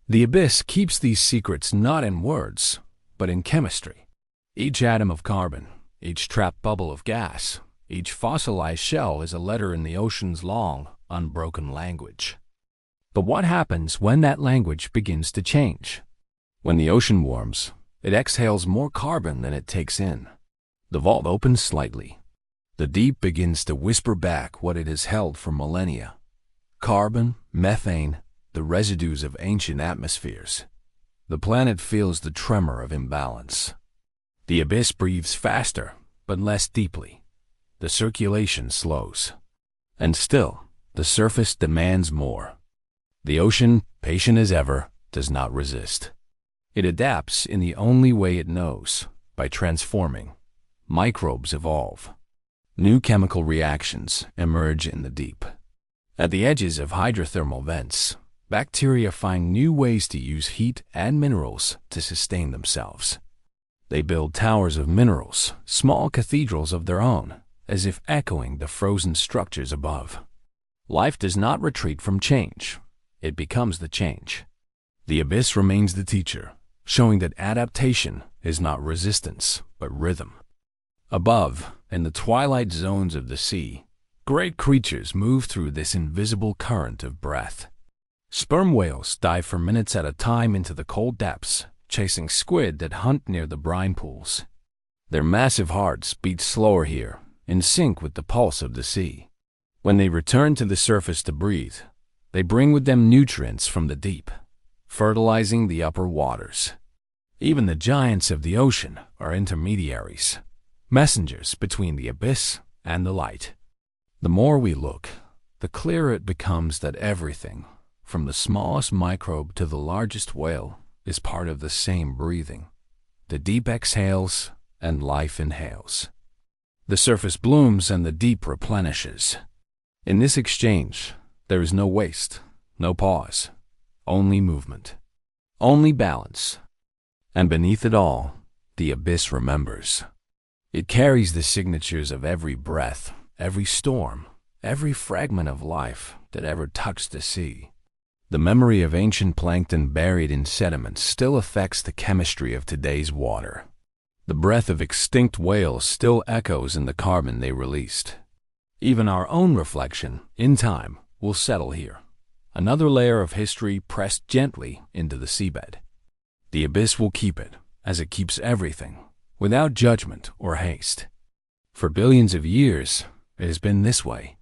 The abyss keeps these secrets not in words, but in chemistry. Each atom of carbon, each trapped bubble of gas, each fossilized shell is a letter in the ocean's long, unbroken language. But what happens when that language begins to change? When the ocean warms, it exhales more carbon than it takes in. The vault opens slightly. The deep begins to whisper back what it has held for millennia. Carbon, methane, the residues of ancient atmospheres. The planet feels the tremor of imbalance. The abyss breathes faster, but less deeply. The circulation slows. And still, the surface demands more. The ocean, patient as ever, does not resist. It adapts in the only way it knows, by transforming. Microbes evolve. New chemical reactions emerge in the deep. At the edges of hydrothermal vents, bacteria find new ways to use heat and minerals to sustain themselves. They build towers of minerals, small cathedrals of their own, as if echoing the frozen structures above. Life does not retreat from change. It becomes the change. The abyss remains the teacher, showing that adaptation is not resistance, but rhythm. Above, in the twilight zones of the sea, great creatures move through this invisible current of breath. Sperm whales dive for minutes at a time into the cold depths, chasing squid that hunt near the brine pools. Their massive hearts beat slower here, in sync with the pulse of the sea. When they return to the surface to breathe, they bring with them nutrients from the deep, fertilizing the upper waters. Even the giants of the ocean are intermediaries, messengers between the abyss and the light. The more we look, the clearer it becomes that everything, from the smallest microbe to the largest whale, is part of the same breathing. The deep exhales and life inhales. The surface blooms and the deep replenishes. In this exchange, there is no waste, no pause, only movement, only balance. And beneath it all, the abyss remembers. It carries the signatures of every breath, every storm, every fragment of life that ever touched the sea. The memory of ancient plankton buried in sediment still affects the chemistry of today's water. The breath of extinct whales still echoes in the carbon they released. Even our own reflection, in time, will settle here. Another layer of history pressed gently into the seabed. The abyss will keep it, as it keeps everything, without judgment or haste. For billions of years, it has been this way.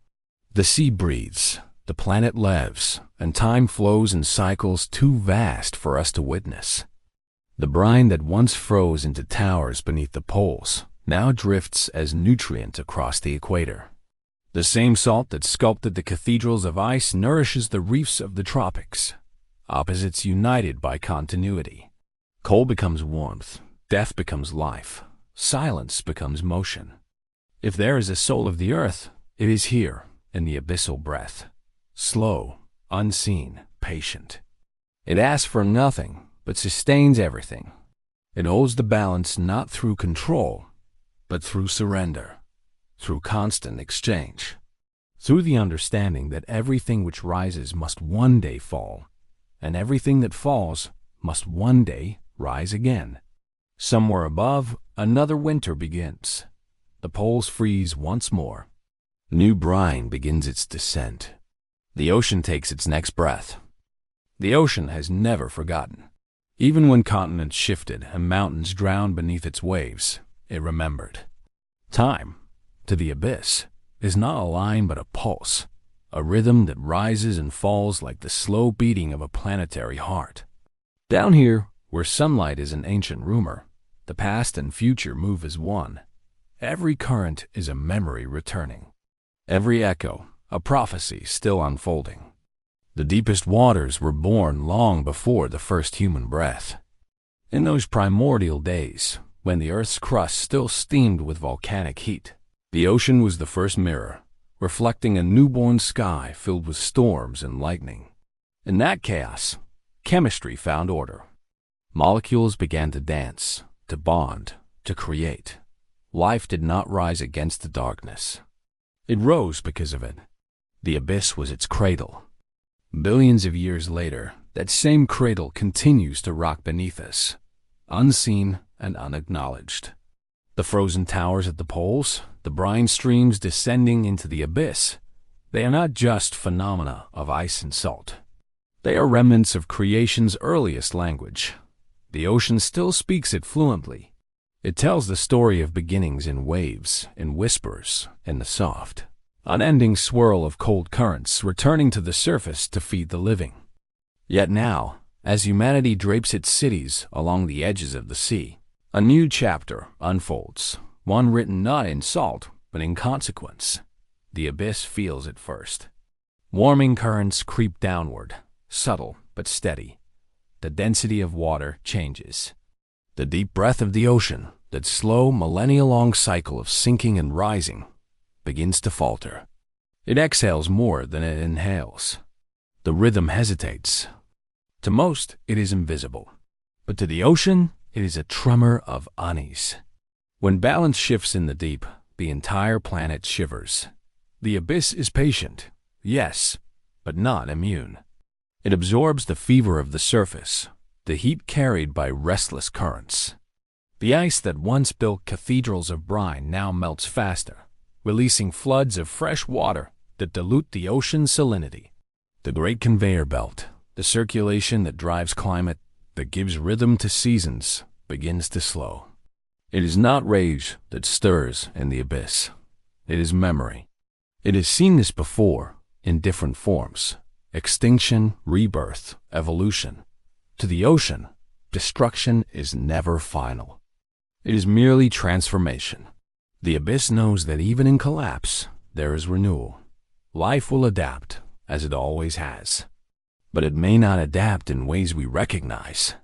The sea breathes, the planet lives, and time flows in cycles too vast for us to witness. The brine that once froze into towers beneath the poles now drifts as nutrient across the equator. The same salt that sculpted the cathedrals of ice nourishes the reefs of the tropics. Opposites united by continuity. Cold becomes warmth, death becomes life, silence becomes motion. If there is a soul of the earth, it is here, in the abyssal breath. Slow, unseen, patient. It asks for nothing, but sustains everything. It holds the balance not through control, but through surrender, through constant exchange, through the understanding that everything which rises must one day fall, and everything that falls must one day rise again. Somewhere above, another winter begins. The poles freeze once more. New brine begins its descent. The ocean takes its next breath. The ocean has never forgotten. Even when continents shifted and mountains drowned beneath its waves, it remembered. Time, to the abyss, is not a line but a pulse, a rhythm that rises and falls like the slow beating of a planetary heart. Down here, Where sunlight is an ancient rumor, the past and future move as one. Every current is a memory returning. Every echo, a prophecy still unfolding. The deepest waters were born long before the first human breath. In those primordial days, when the Earth's crust still steamed with volcanic heat, the ocean was the first mirror, reflecting a newborn sky filled with storms and lightning. In that chaos, chemistry found order. Molecules began to dance, to bond, to create. Life did not rise against the darkness. It rose because of it. The abyss was its cradle. Billions of years later, that same cradle continues to rock beneath us, unseen and unacknowledged. The frozen towers at the poles, the brine streams descending into the abyss, they are not just phenomena of ice and salt. They are remnants of creation's earliest language. The ocean still speaks it fluently. It tells the story of beginnings in waves, in whispers, in the soft, unending swirl of cold currents returning to the surface to feed the living. Yet now, as humanity drapes its cities along the edges of the sea, a new chapter unfolds, one written not in salt, but in consequence. The abyss feels it first. Warming currents creep downward, subtle but steady. The density of water changes. The deep breath of the ocean, that slow millennia-long cycle of sinking and rising, begins to falter. It exhales more than it inhales. The rhythm hesitates. To most, it is invisible. But to the ocean, it is a tremor of unease. When balance shifts in the deep, the entire planet shivers. The abyss is patient, yes, but not immune. It absorbs the fever of the surface, the heat carried by restless currents. The ice that once built cathedrals of brine now melts faster, releasing floods of fresh water that dilute the ocean's salinity. The great conveyor belt, the circulation that drives climate, that gives rhythm to seasons, begins to slow. It is not rage that stirs in the abyss. It is memory. It has seen this before, in different forms. Extinction, rebirth, evolution. To the ocean, destruction is never final. It is merely transformation. The abyss knows that even in collapse, there is renewal. Life will adapt, as it always has. But it may not adapt in ways we recognize.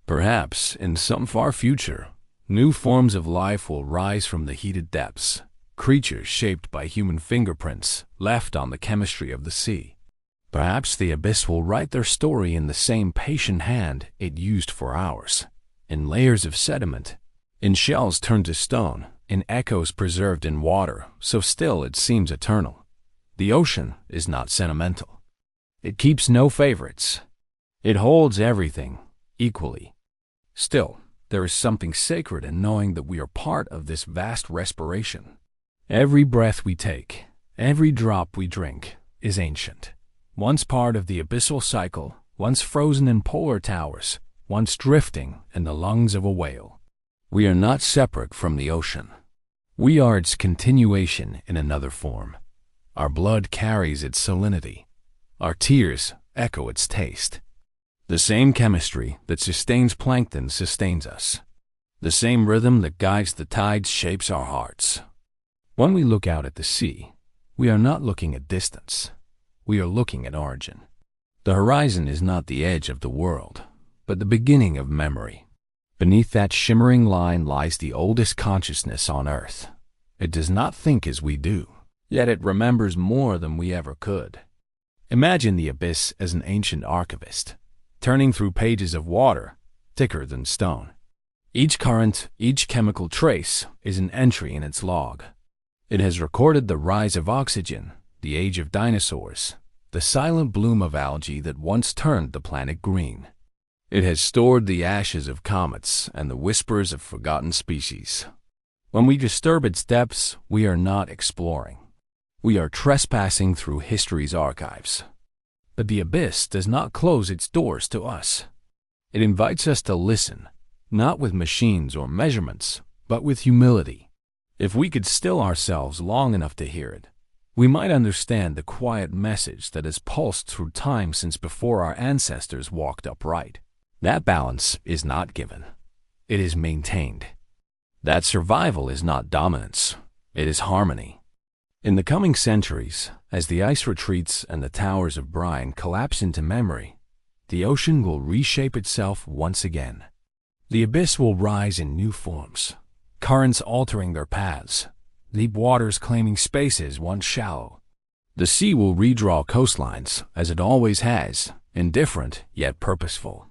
Perhaps, in some far future, new forms of life will rise from the heated depths, creatures shaped by human fingerprints left on the chemistry of the sea. Perhaps the abyss will write their story in the same patient hand it used for ours, in layers of sediment, in shells turned to stone, in echoes preserved in water, so still it seems eternal. The ocean is not sentimental. It keeps no favorites. It holds everything equally. Still, there is something sacred in knowing that we are part of this vast respiration. Every breath we take, every drop we drink, is ancient. Once part of the abyssal cycle, once frozen in polar towers, once drifting in the lungs of a whale. We are not separate from the ocean. We are its continuation in another form. Our blood carries its salinity. Our tears echo its taste. The same chemistry that sustains plankton sustains us. The same rhythm that guides the tides shapes our hearts. When we look out at the sea, we are not looking at distance. We are looking at origin. The horizon is not the edge of the world, but the beginning of memory. Beneath that shimmering line lies the oldest consciousness on Earth. It does not think as we do, yet it remembers more than we ever could. Imagine the abyss as an ancient archivist, turning through pages of water, thicker than stone. Each current, each chemical trace is an entry in its log. It has recorded the rise of oxygen, the age of dinosaurs, the silent bloom of algae that once turned the planet green. It has stored the ashes of comets and the whispers of forgotten species. When we disturb its depths, we are not exploring. We are trespassing through history's archives. But the abyss does not close its doors to us. It invites us to listen, not with machines or measurements, but with humility. If we could still ourselves long enough to hear it, we might understand the quiet message that has pulsed through time since before our ancestors walked upright. That balance is not given. It is maintained. That survival is not dominance. It is harmony. In the coming centuries, as the ice retreats and the towers of Brine collapse into memory, the ocean will reshape itself once again. The abyss will rise in new forms, currents altering their paths, deep waters claiming spaces once shallow. The sea will redraw coastlines, as it always has, indifferent yet purposeful.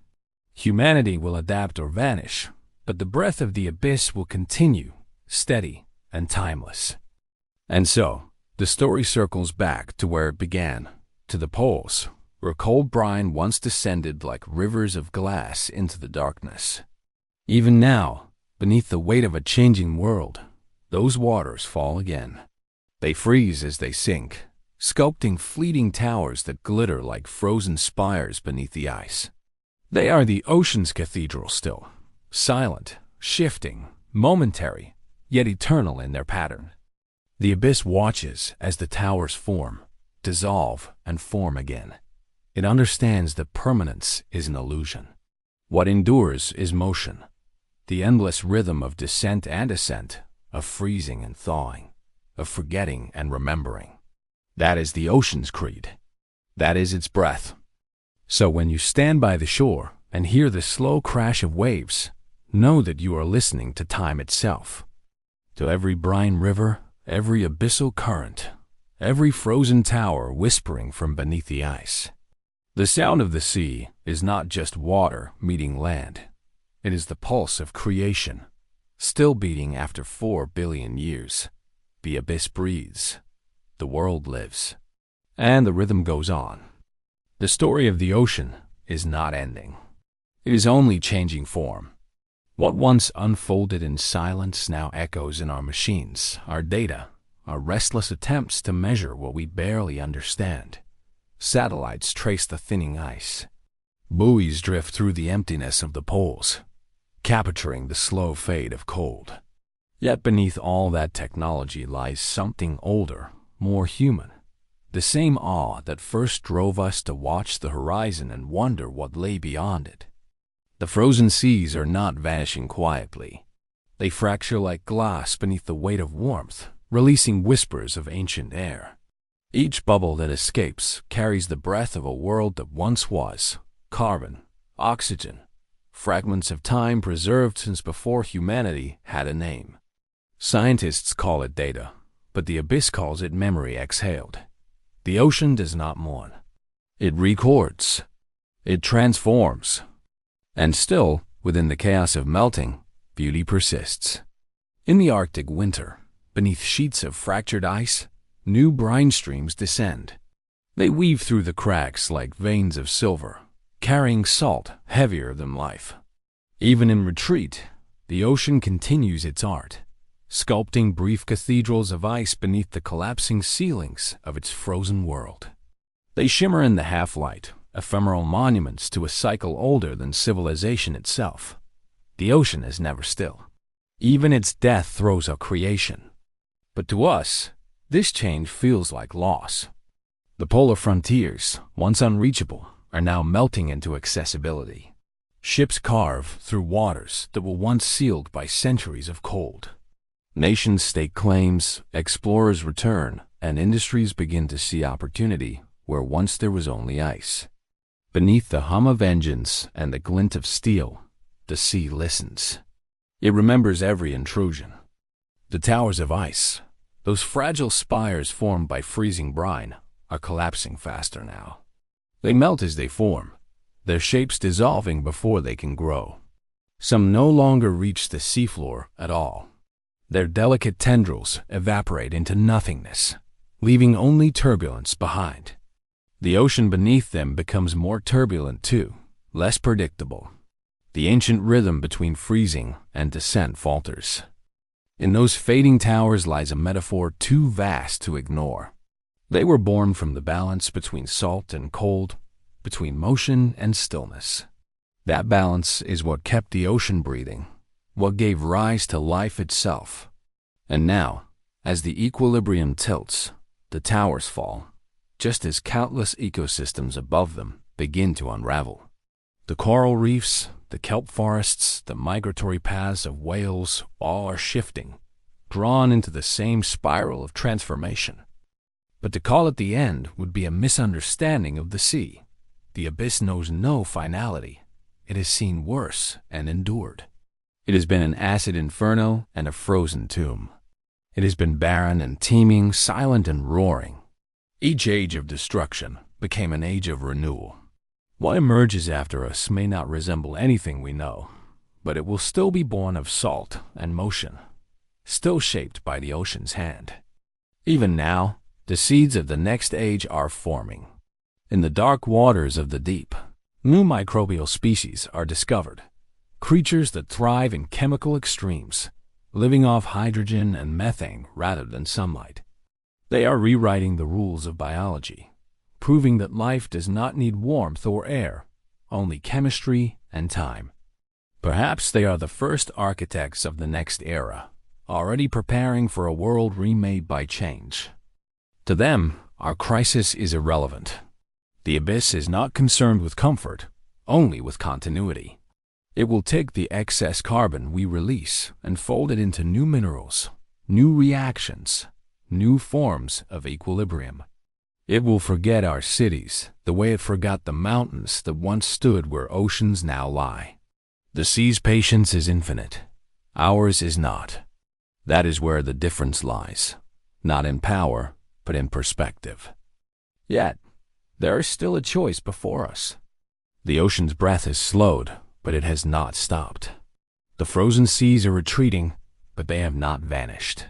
Humanity will adapt or vanish, but the breath of the abyss will continue, steady and timeless. And so, the story circles back to where it began, to the poles, where cold brine once descended like rivers of glass into the darkness. Even now, beneath the weight of a changing world, those waters fall again. They freeze as they sink, sculpting fleeting towers that glitter like frozen spires beneath the ice. They are the ocean's cathedral still, silent, shifting, momentary, yet eternal in their pattern. The abyss watches as the towers form, dissolve, and form again. It understands that permanence is an illusion. What endures is motion, the endless rhythm of descent and ascent, of freezing and thawing, of forgetting and remembering. That is the ocean's creed. That is its breath. So when you stand by the shore and hear the slow crash of waves, know that you are listening to time itself. To every brine river, every abyssal current, every frozen tower whispering from beneath the ice. The sound of the sea is not just water meeting land. It is the pulse of creation, still beating after 4 billion years. The abyss breathes. The world lives. And the rhythm goes on. The story of the ocean is not ending. It is only changing form. What once unfolded in silence now echoes in our machines, our data, our restless attempts to measure what we barely understand. Satellites trace the thinning ice. Buoys drift through the emptiness of the poles, capturing the slow fade of cold. Yet beneath all that technology lies something older, more human. The same awe that first drove us to watch the horizon and wonder what lay beyond it. The frozen seas are not vanishing quietly. They fracture like glass beneath the weight of warmth, releasing whispers of ancient air. Each bubble that escapes carries the breath of a world that once was, carbon, oxygen, fragments of time preserved since before humanity had a name. Scientists call it data, but the abyss calls it memory exhaled. The ocean does not mourn. It records. It transforms. And still, within the chaos of melting, beauty persists. In the Arctic winter, beneath sheets of fractured ice, new brine streams descend. They weave through the cracks like veins of silver, carrying salt heavier than life. Even in retreat, the ocean continues its art, sculpting brief cathedrals of ice beneath the collapsing ceilings of its frozen world. They shimmer in the half-light, ephemeral monuments to a cycle older than civilization itself. The ocean is never still. Even its death throws a creation. But to us, this change feels like loss. The polar frontiers, once unreachable, are now melting into accessibility. Ships carve through waters that were once sealed by centuries of cold. Nations stake claims, explorers return, and industries begin to see opportunity where once there was only ice. Beneath the hum of engines and the glint of steel, the sea listens. It remembers every intrusion. The towers of ice, those fragile spires formed by freezing brine, are collapsing faster now. They melt as they form, their shapes dissolving before they can grow. Some no longer reach the seafloor at all. Their delicate tendrils evaporate into nothingness, leaving only turbulence behind. The ocean beneath them becomes more turbulent too, less predictable. The ancient rhythm between freezing and descent falters. In those fading towers lies a metaphor too vast to ignore. They were born from the balance between salt and cold, between motion and stillness. That balance is what kept the ocean breathing, what gave rise to life itself. And now, as the equilibrium tilts, the towers fall, just as countless ecosystems above them begin to unravel. The coral reefs, the kelp forests, the migratory paths of whales, all are shifting, drawn into the same spiral of transformation. But to call it the end would be a misunderstanding of the sea. The abyss knows no finality. It has seen worse and endured. It has been an acid inferno and a frozen tomb. It has been barren and teeming, silent and roaring. Each age of destruction became an age of renewal. What emerges after us may not resemble anything we know, but it will still be born of salt and motion, still shaped by the ocean's hand. Even now, the seeds of the next age are forming. In the dark waters of the deep, new microbial species are discovered, creatures that thrive in chemical extremes, living off hydrogen and methane rather than sunlight. They are rewriting the rules of biology, proving that life does not need warmth or air, only chemistry and time. Perhaps they are the first architects of the next era, already preparing for a world remade by change. To them, our crisis is irrelevant. The abyss is not concerned with comfort, only with continuity. It will take the excess carbon we release and fold it into new minerals, new reactions, new forms of equilibrium. It will forget our cities the way it forgot the mountains that once stood where oceans now lie. The sea's patience is infinite. Ours is not. That is where the difference lies, not in power, but in perspective. Yet, there is still a choice before us. The ocean's breath has slowed, but it has not stopped. The frozen seas are retreating, but they have not vanished.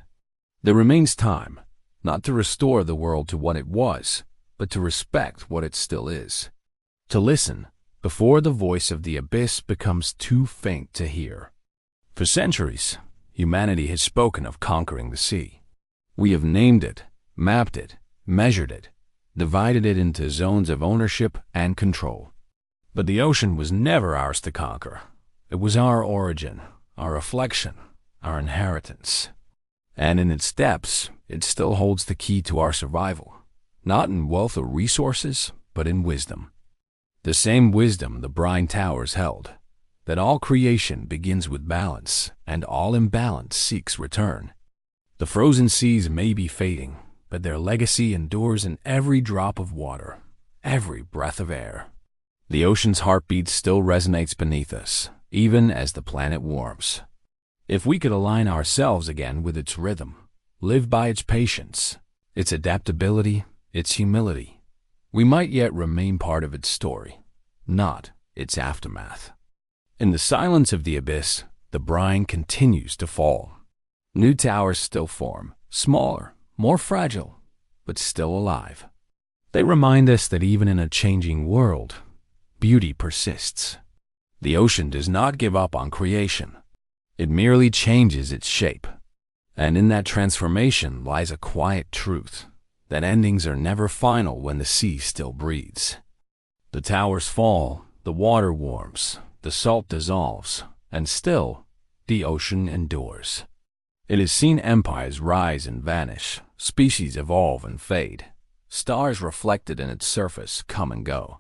There remains time, not to restore the world to what it was, but to respect what it still is. To listen before the voice of the abyss becomes too faint to hear. For centuries, humanity has spoken of conquering the sea. We have named it, mapped it, measured it, divided it into zones of ownership and control. But the ocean was never ours to conquer. It was our origin, our reflection, our inheritance. And in its depths, it still holds the key to our survival, not in wealth or resources, but in wisdom. The same wisdom the Brine towers held, that all creation begins with balance, and all imbalance seeks return. The frozen seas may be fading, but their legacy endures in every drop of water, every breath of air. The ocean's heartbeat still resonates beneath us, even as the planet warms. If we could align ourselves again with its rhythm, live by its patience, its adaptability, its humility, we might yet remain part of its story, not its aftermath. In the silence of the abyss, the brine continues to fall. New towers still form, smaller, more fragile, but still alive. They remind us that even in a changing world, beauty persists. The ocean does not give up on creation. It merely changes its shape. And in that transformation lies a quiet truth, that endings are never final when the sea still breathes. The towers fall, the water warms, the salt dissolves, and still, the ocean endures. It has seen empires rise and vanish, species evolve and fade, stars reflected in its surface come and go.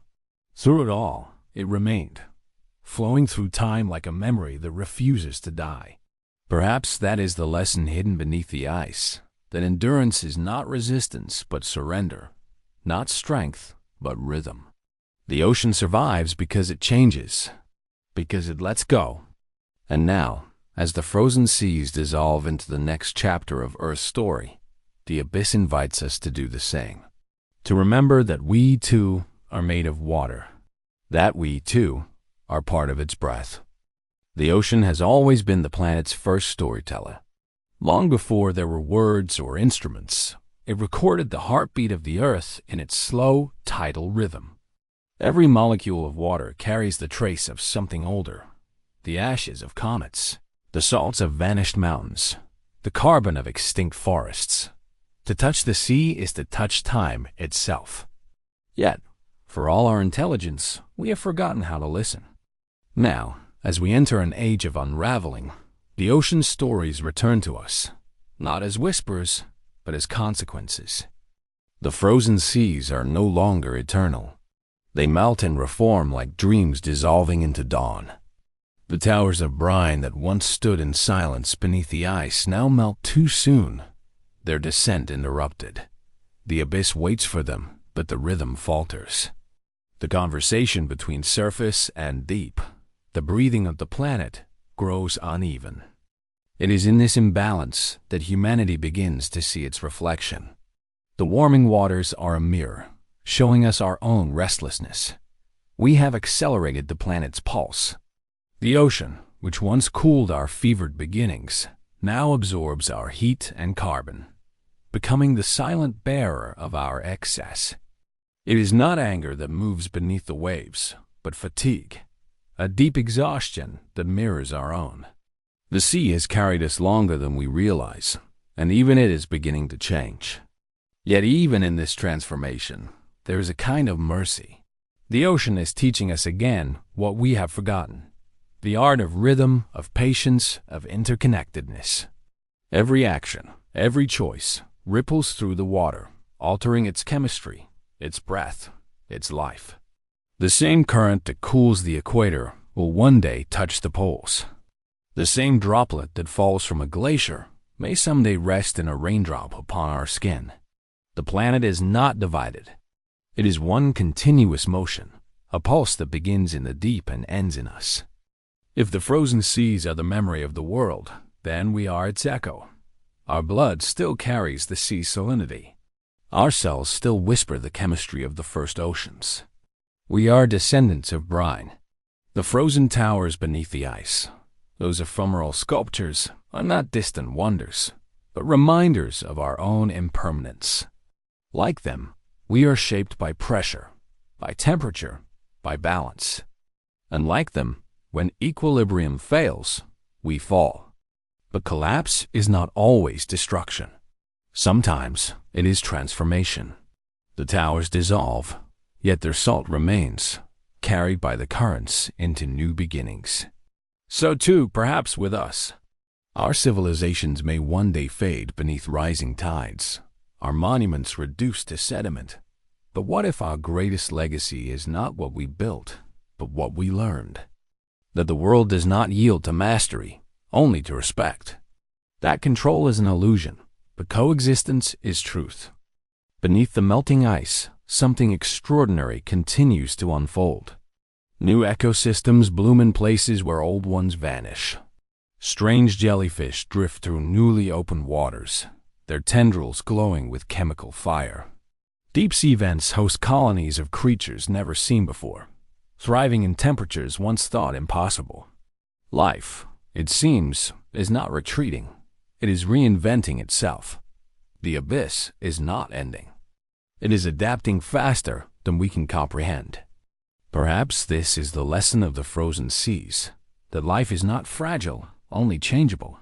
Through it all, it remained, flowing through time like a memory that refuses to die. Perhaps that is the lesson hidden beneath the ice, that endurance is not resistance but surrender, not strength but rhythm. The ocean survives because it changes, because it lets go. And now, as the frozen seas dissolve into the next chapter of Earth's story, the abyss invites us to do the same. To remember that we, too, are made of water, that we, too, are part of its breath. The ocean has always been the planet's first storyteller. Long before there were words or instruments, it recorded the heartbeat of the Earth in its slow, tidal rhythm. Every molecule of water carries the trace of something older, the ashes of comets, the salts of vanished mountains, the carbon of extinct forests. To touch the sea is to touch time itself. Yet, for all our intelligence, we have forgotten how to listen. Now, as we enter an age of unraveling, the ocean's stories return to us, not as whispers, but as consequences. The frozen seas are no longer eternal. They melt and reform like dreams dissolving into dawn. The towers of brine that once stood in silence beneath the ice now melt too soon, their descent interrupted. The abyss waits for them, but the rhythm falters. The conversation between surface and deep, the breathing of the planet, grows uneven. It is in this imbalance that humanity begins to see its reflection. The warming waters are a mirror, showing us our own restlessness. We have accelerated the planet's pulse. The ocean, which once cooled our fevered beginnings, now absorbs our heat and carbon, becoming the silent bearer of our excess. It is not anger that moves beneath the waves, but fatigue, a deep exhaustion that mirrors our own. The sea has carried us longer than we realize, and even it is beginning to change. Yet even in this transformation, there is a kind of mercy. The ocean is teaching us again what we have forgotten: the art of rhythm, of patience, of interconnectedness. Every action, every choice, ripples through the water, altering its chemistry, its breath, its life. The same current that cools the equator will one day touch the poles. The same droplet that falls from a glacier may someday rest in a raindrop upon our skin. The planet is not divided. It is one continuous motion, a pulse that begins in the deep and ends in us. If the frozen seas are the memory of the world, then we are its echo. Our blood still carries the sea salinity. Our cells still whisper the chemistry of the first oceans. We are descendants of brine. The frozen towers beneath the ice, those ephemeral sculptures, are not distant wonders, but reminders of our own impermanence. Like them, we are shaped by pressure, by temperature, by balance. And like them, when equilibrium fails, we fall. But collapse is not always destruction. Sometimes it is transformation. The towers dissolve, yet their salt remains, carried by the currents into new beginnings. So too, perhaps with us. Our civilizations may one day fade beneath rising tides, our monuments reduced to sediment. But what if our greatest legacy is not what we built, but what we learned? That the world does not yield to mastery, only to respect. That control is an illusion, but coexistence is truth. Beneath the melting ice, something extraordinary continues to unfold. New ecosystems bloom in places where old ones vanish. Strange jellyfish drift through newly opened waters, their tendrils glowing with chemical fire. Deep-sea vents host colonies of creatures never seen before, thriving in temperatures once thought impossible. Life, it seems, is not retreating. It is reinventing itself. The abyss is not ending. It is adapting faster than we can comprehend. Perhaps this is the lesson of the frozen seas, that life is not fragile, only changeable.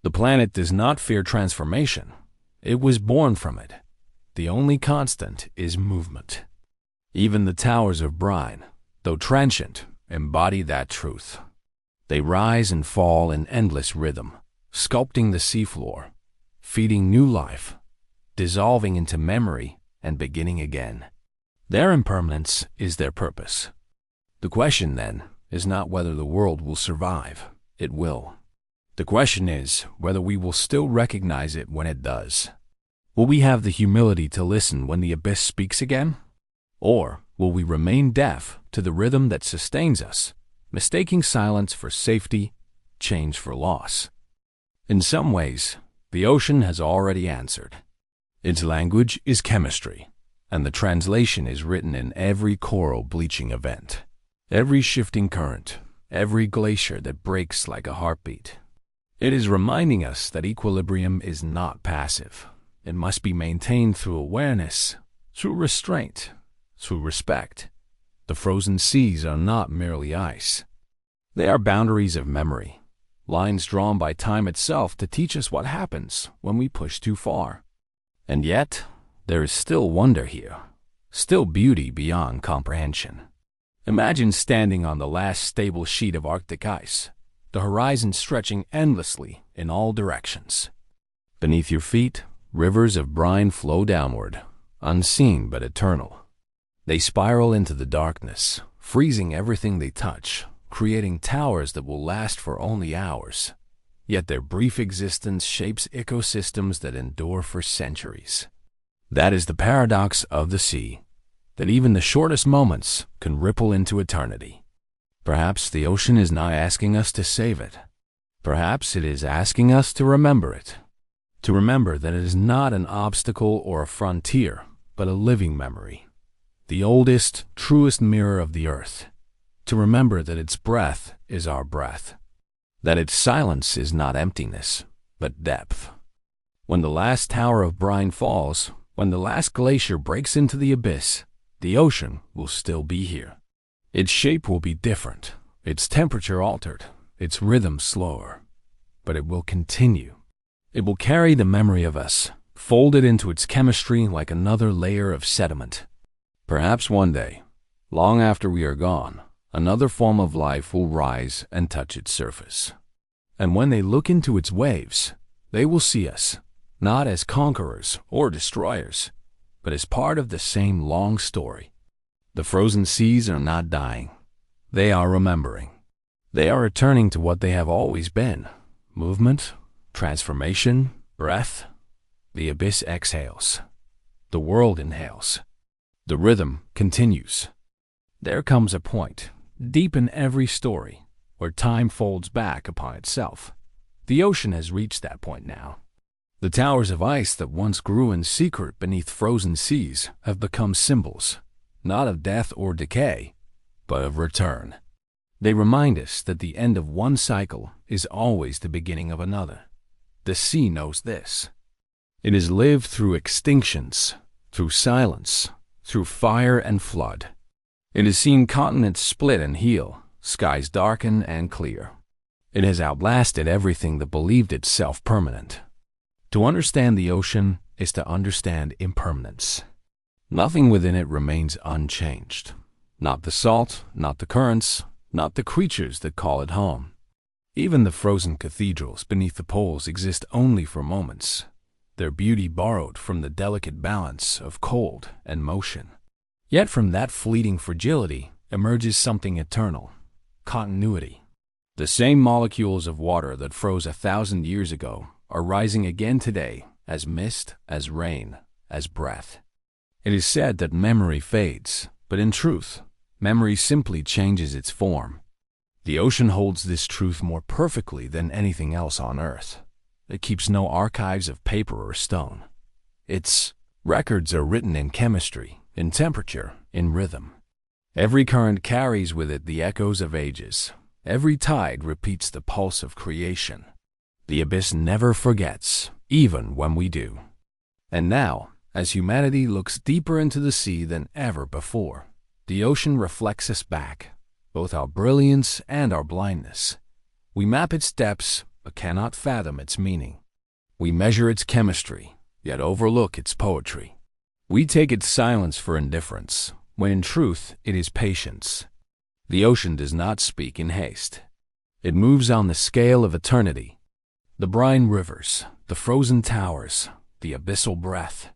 The planet does not fear transformation. It was born from it. The only constant is movement. Even the towers of brine, though transient, embody that truth. They rise and fall in endless rhythm, sculpting the seafloor, feeding new life, dissolving into memory and beginning again. Their impermanence is their purpose. The question, then, is not whether the world will survive. It will. The question is whether we will still recognize it when it does. Will we have the humility to listen when the abyss speaks again? Or will we remain deaf to the rhythm that sustains us, mistaking silence for safety, change for loss? In some ways, the ocean has already answered. Its language is chemistry, and the translation is written in every coral bleaching event, every shifting current, every glacier that breaks like a heartbeat. It is reminding us that equilibrium is not passive. It must be maintained through awareness, through restraint, through respect. The frozen seas are not merely ice. They are boundaries of memory, lines drawn by time itself to teach us what happens when we push too far. And yet, there is still wonder here, still beauty beyond comprehension. Imagine standing on the last stable sheet of Arctic ice, the horizon stretching endlessly in all directions. Beneath your feet, rivers of brine flow downward, unseen but eternal. They spiral into the darkness, freezing everything they touch, creating towers that will last for only hours. Yet their brief existence shapes ecosystems that endure for centuries. That is the paradox of the sea, that even the shortest moments can ripple into eternity. Perhaps the ocean is not asking us to save it. Perhaps it is asking us to remember it. To remember that it is not an obstacle or a frontier, but a living memory. The oldest, truest mirror of the earth. To remember that its breath is our breath. That its silence is not emptiness, but depth. When the last tower of Brine falls, when the last glacier breaks into the abyss, the ocean will still be here. Its shape will be different, its temperature altered, its rhythm slower. But it will continue. It will carry the memory of us, folded into its chemistry like another layer of sediment. Perhaps one day, long after we are gone, another form of life will rise and touch its surface. And when they look into its waves, they will see us, not as conquerors or destroyers, but as part of the same long story. The frozen seas are not dying. They are remembering. They are returning to what they have always been: movement, transformation, breath. The abyss exhales. The world inhales. The rhythm continues. There comes a point, deep in every story, where time folds back upon itself. The ocean has reached that point now. The towers of ice that once grew in secret beneath frozen seas have become symbols, not of death or decay, but of return. They remind us that the end of one cycle is always the beginning of another. The sea knows this. It has lived through extinctions, through silence, through fire and flood. It has seen continents split and heal, skies darken and clear. It has outlasted everything that believed itself permanent. To understand the ocean is to understand impermanence. Nothing within it remains unchanged. Not the salt, not the currents, not the creatures that call it home. Even the frozen cathedrals beneath the poles exist only for moments, their beauty borrowed from the delicate balance of cold and motion. Yet from that fleeting fragility emerges something eternal: continuity. The same molecules of water that froze 1,000 years ago are rising again today as mist, as rain, as breath. It is said that memory fades, but in truth, memory simply changes its form. The ocean holds this truth more perfectly than anything else on Earth. It keeps no archives of paper or stone. Its records are written in chemistry, in temperature, in rhythm. Every current carries with it the echoes of ages. Every tide repeats the pulse of creation. The abyss never forgets, even when we do. And now, as humanity looks deeper into the sea than ever before, the ocean reflects us back, both our brilliance and our blindness. We map its depths, but cannot fathom its meaning. We measure its chemistry, yet overlook its poetry. We take its silence for indifference, when in truth it is patience. The ocean does not speak in haste. It moves on the scale of eternity. The brine rivers, the frozen towers, the abyssal breath,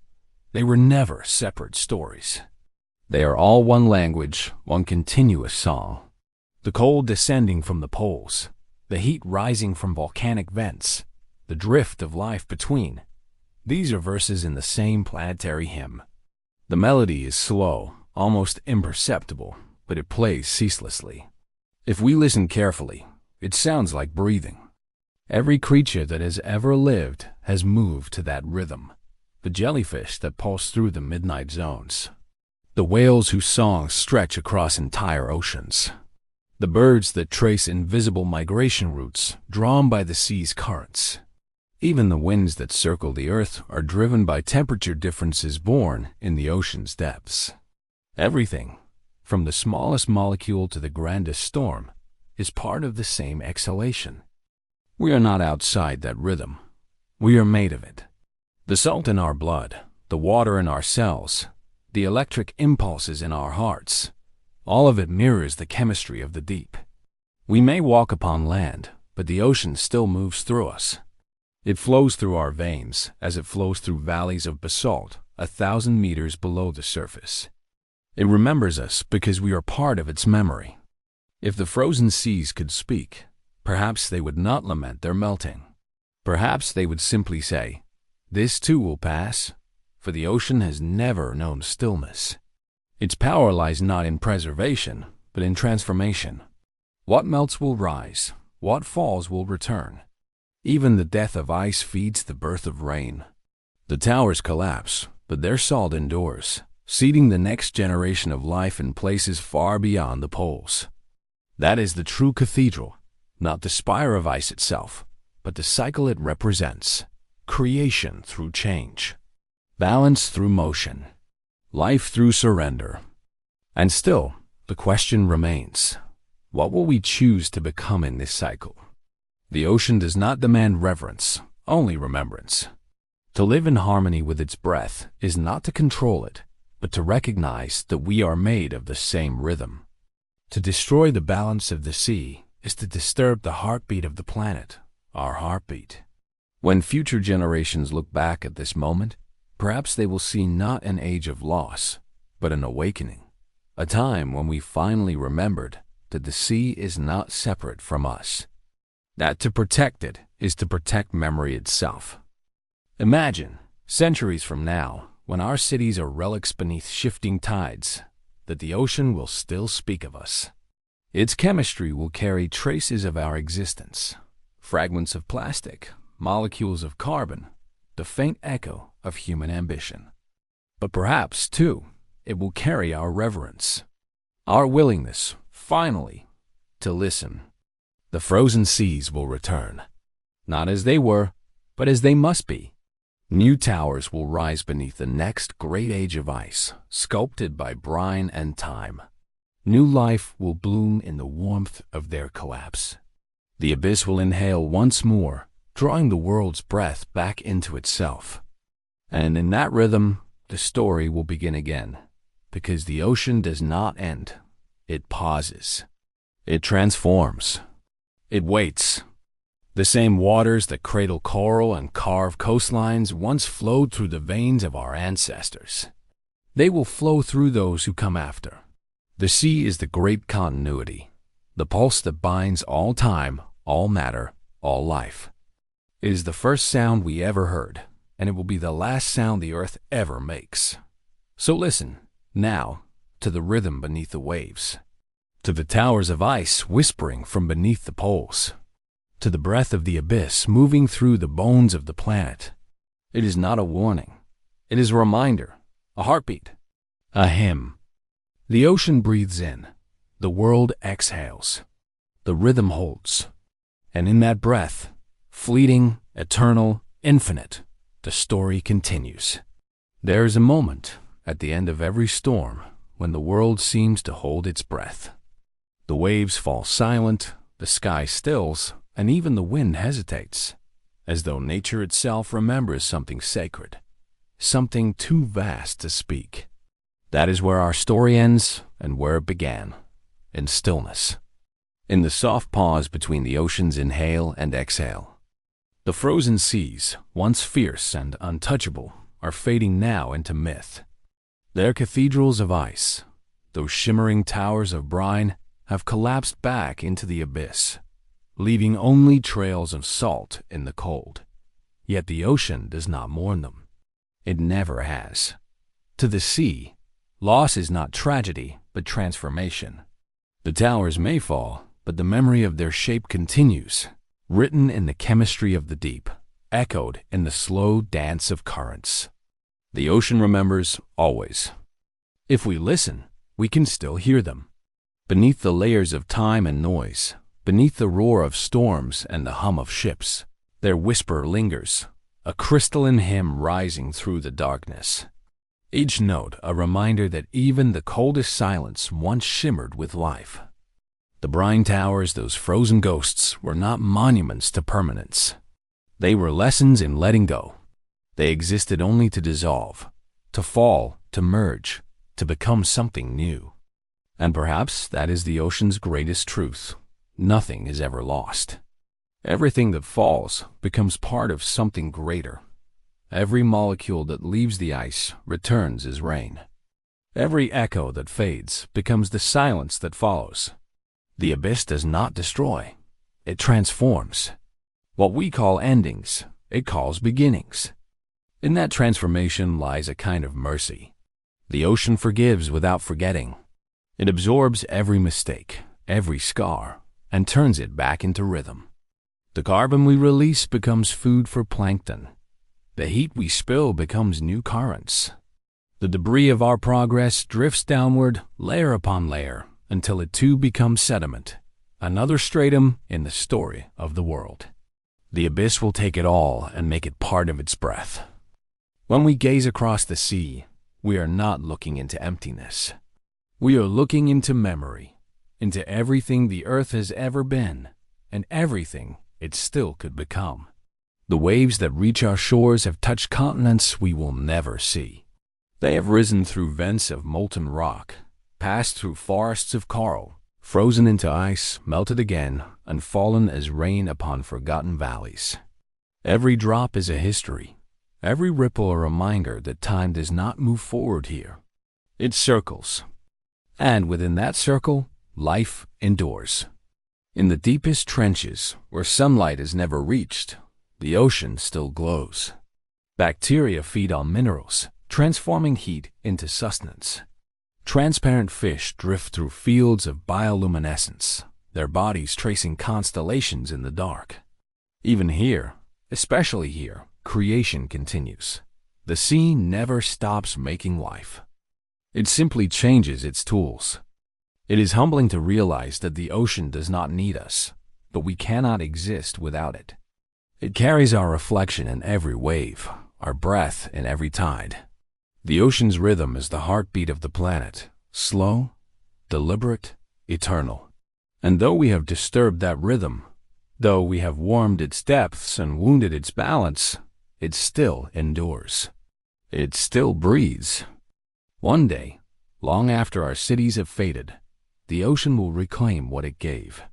they were never separate stories. They are all one language, one continuous song. The cold descending from the poles, the heat rising from volcanic vents, the drift of life between. These are verses in the same planetary hymn. The melody is slow, almost imperceptible, but it plays ceaselessly. If we listen carefully, it sounds like breathing. Every creature that has ever lived has moved to that rhythm. The jellyfish that pulse through the midnight zones. The whales whose songs stretch across entire oceans. The birds that trace invisible migration routes drawn by the sea's currents. Even the winds that circle the earth are driven by temperature differences born in the ocean's depths. Everything, from the smallest molecule to the grandest storm, is part of the same exhalation. We are not outside that rhythm. We are made of it. The salt in our blood, the water in our cells, the electric impulses in our hearts, all of it mirrors the chemistry of the deep. We may walk upon land, but the ocean still moves through us. It flows through our veins as it flows through valleys of basalt 1,000 meters below the surface. It remembers us because we are part of its memory. If the frozen seas could speak, perhaps they would not lament their melting. Perhaps they would simply say, "This too will pass," for the ocean has never known stillness. Its power lies not in preservation, but in transformation. What melts will rise, what falls will return. Even the death of ice feeds the birth of rain. The towers collapse, but their salt endures, seeding the next generation of life in places far beyond the poles. That is the true cathedral, not the spire of ice itself, but the cycle it represents: creation through change, balance through motion, life through surrender. And still, the question remains, what will we choose to become in this cycle? The ocean does not demand reverence, only remembrance. To live in harmony with its breath is not to control it, but to recognize that we are made of the same rhythm. To destroy the balance of the sea is to disturb the heartbeat of the planet, our heartbeat. When future generations look back at this moment, perhaps they will see not an age of loss, but an awakening, a time when we finally remembered that the sea is not separate from us, that to protect it is to protect memory itself. Imagine, centuries from now, when our cities are relics beneath shifting tides, that the ocean will still speak of us. Its chemistry will carry traces of our existence, fragments of plastic, molecules of carbon, the faint echo of human ambition. But perhaps, too, it will carry our reverence, our willingness, finally, to listen. The frozen seas will return, not as they were, but as they must be. New towers will rise beneath the next great age of ice, sculpted by brine and time. New life will bloom in the warmth of their collapse. The abyss will inhale once more, drawing the world's breath back into itself. And in that rhythm, the story will begin again, because the ocean does not end. It pauses. It transforms. It waits. The same waters that cradle coral and carve coastlines once flowed through the veins of our ancestors. They will flow through those who come after. The sea is the great continuity, the pulse that binds all time, all matter, all life. It is the first sound we ever heard, and it will be the last sound the earth ever makes. So listen, now, to the rhythm beneath the waves, to the towers of ice whispering from beneath the poles, to the breath of the abyss moving through the bones of the planet. It is not a warning. It is a reminder, a heartbeat, a hymn. The ocean breathes in. The world exhales. The rhythm holds. And in that breath, fleeting, eternal, infinite, the story continues. There is a moment at the end of every storm when the world seems to hold its breath. The waves fall silent, the sky stills, and even the wind hesitates, as though nature itself remembers something sacred, something too vast to speak. That is where our story ends and where it began, in stillness, in the soft pause between the ocean's inhale and exhale. The frozen seas, once fierce and untouchable, are fading now into myth. Their cathedrals of ice, those shimmering towers of brine, have collapsed back into the abyss, leaving only trails of salt in the cold. Yet the ocean does not mourn them. It never has. To the sea, loss is not tragedy, but transformation. The towers may fall, but the memory of their shape continues, written in the chemistry of the deep, echoed in the slow dance of currents. The ocean remembers always. If we listen, we can still hear them. Beneath the layers of time and noise, beneath the roar of storms and the hum of ships, their whisper lingers, a crystalline hymn rising through the darkness. Each note a reminder that even the coldest silence once shimmered with life. The brine towers, those frozen ghosts, were not monuments to permanence. They were lessons in letting go. They existed only to dissolve, to fall, to merge, to become something new. And perhaps that is the ocean's greatest truth. Nothing is ever lost. Everything that falls becomes part of something greater. Every molecule that leaves the ice returns as rain. Every echo that fades becomes the silence that follows. The abyss does not destroy, it transforms. What we call endings, it calls beginnings. In that transformation lies a kind of mercy. The ocean forgives without forgetting. It absorbs every mistake, every scar, and turns it back into rhythm. The carbon we release becomes food for plankton. The heat we spill becomes new currents. The debris of our progress drifts downward, layer upon layer, until it too becomes sediment, another stratum in the story of the world. The abyss will take it all and make it part of its breath. When we gaze across the sea, we are not looking into emptiness. We are looking into memory, into everything the earth has ever been, and everything it still could become. The waves that reach our shores have touched continents we will never see. They have risen through vents of molten rock, passed through forests of coral, frozen into ice, melted again, and fallen as rain upon forgotten valleys. Every drop is a history, every ripple a reminder that time does not move forward here. It circles, and within that circle, life endures. In the deepest trenches, where sunlight has never reached, the ocean still glows. Bacteria feed on minerals, transforming heat into sustenance. Transparent fish drift through fields of bioluminescence, their bodies tracing constellations in the dark. Even here, especially here, creation continues. The sea never stops making life. It simply changes its tools. It is humbling to realize that the ocean does not need us, but we cannot exist without it. It carries our reflection in every wave, our breath in every tide. The ocean's rhythm is the heartbeat of the planet, slow, deliberate, eternal. And though we have disturbed that rhythm, though we have warmed its depths and wounded its balance, it still endures. It still breathes. One day, long after our cities have faded, the ocean will reclaim what it gave.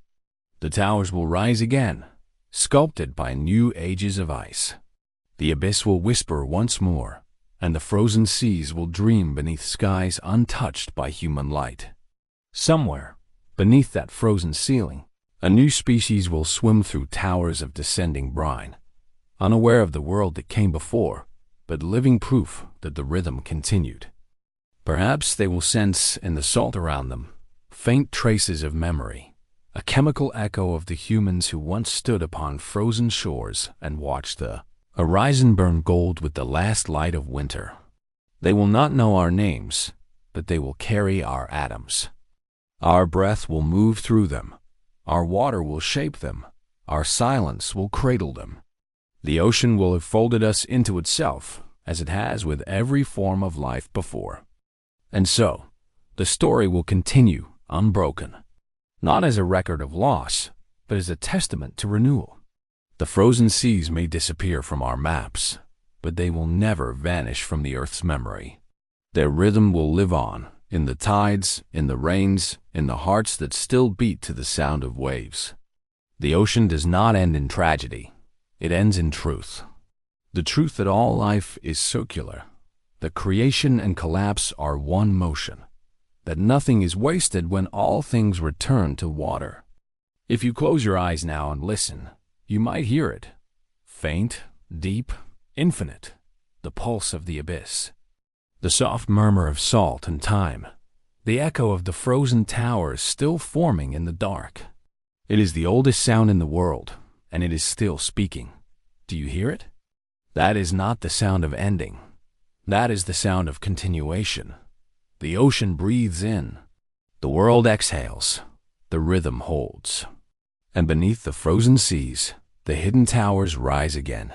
The towers will rise again, sculpted by new ages of ice. The abyss will whisper once more, and the frozen seas will dream beneath skies untouched by human light. Somewhere, beneath that frozen ceiling, a new species will swim through towers of descending brine, unaware of the world that came before, but living proof that the rhythm continued. Perhaps they will sense in the salt around them faint traces of memory, a chemical echo of the humans who once stood upon frozen shores and watched the horizon burn gold with the last light of winter. They will not know our names, but they will carry our atoms. Our breath will move through them. Our water will shape them. Our silence will cradle them. The ocean will have folded us into itself, as it has with every form of life before. And so, the story will continue unbroken, not as a record of loss, but as a testament to renewal. The frozen seas may disappear from our maps, but they will never vanish from the Earth's memory. Their rhythm will live on, in the tides, in the rains, in the hearts that still beat to the sound of waves. The ocean does not end in tragedy. It ends in truth. The truth that all life is circular, that creation and collapse are one motion, that nothing is wasted when all things return to water. If you close your eyes now and listen, you might hear it. Faint, deep, infinite, the pulse of the abyss. The soft murmur of salt and time, the echo of the frozen towers still forming in the dark. It is the oldest sound in the world, and it is still speaking. Do you hear it? That is not the sound of ending. That is the sound of continuation. The ocean breathes in. The world exhales. The rhythm holds. And beneath the frozen seas, the hidden towers rise again.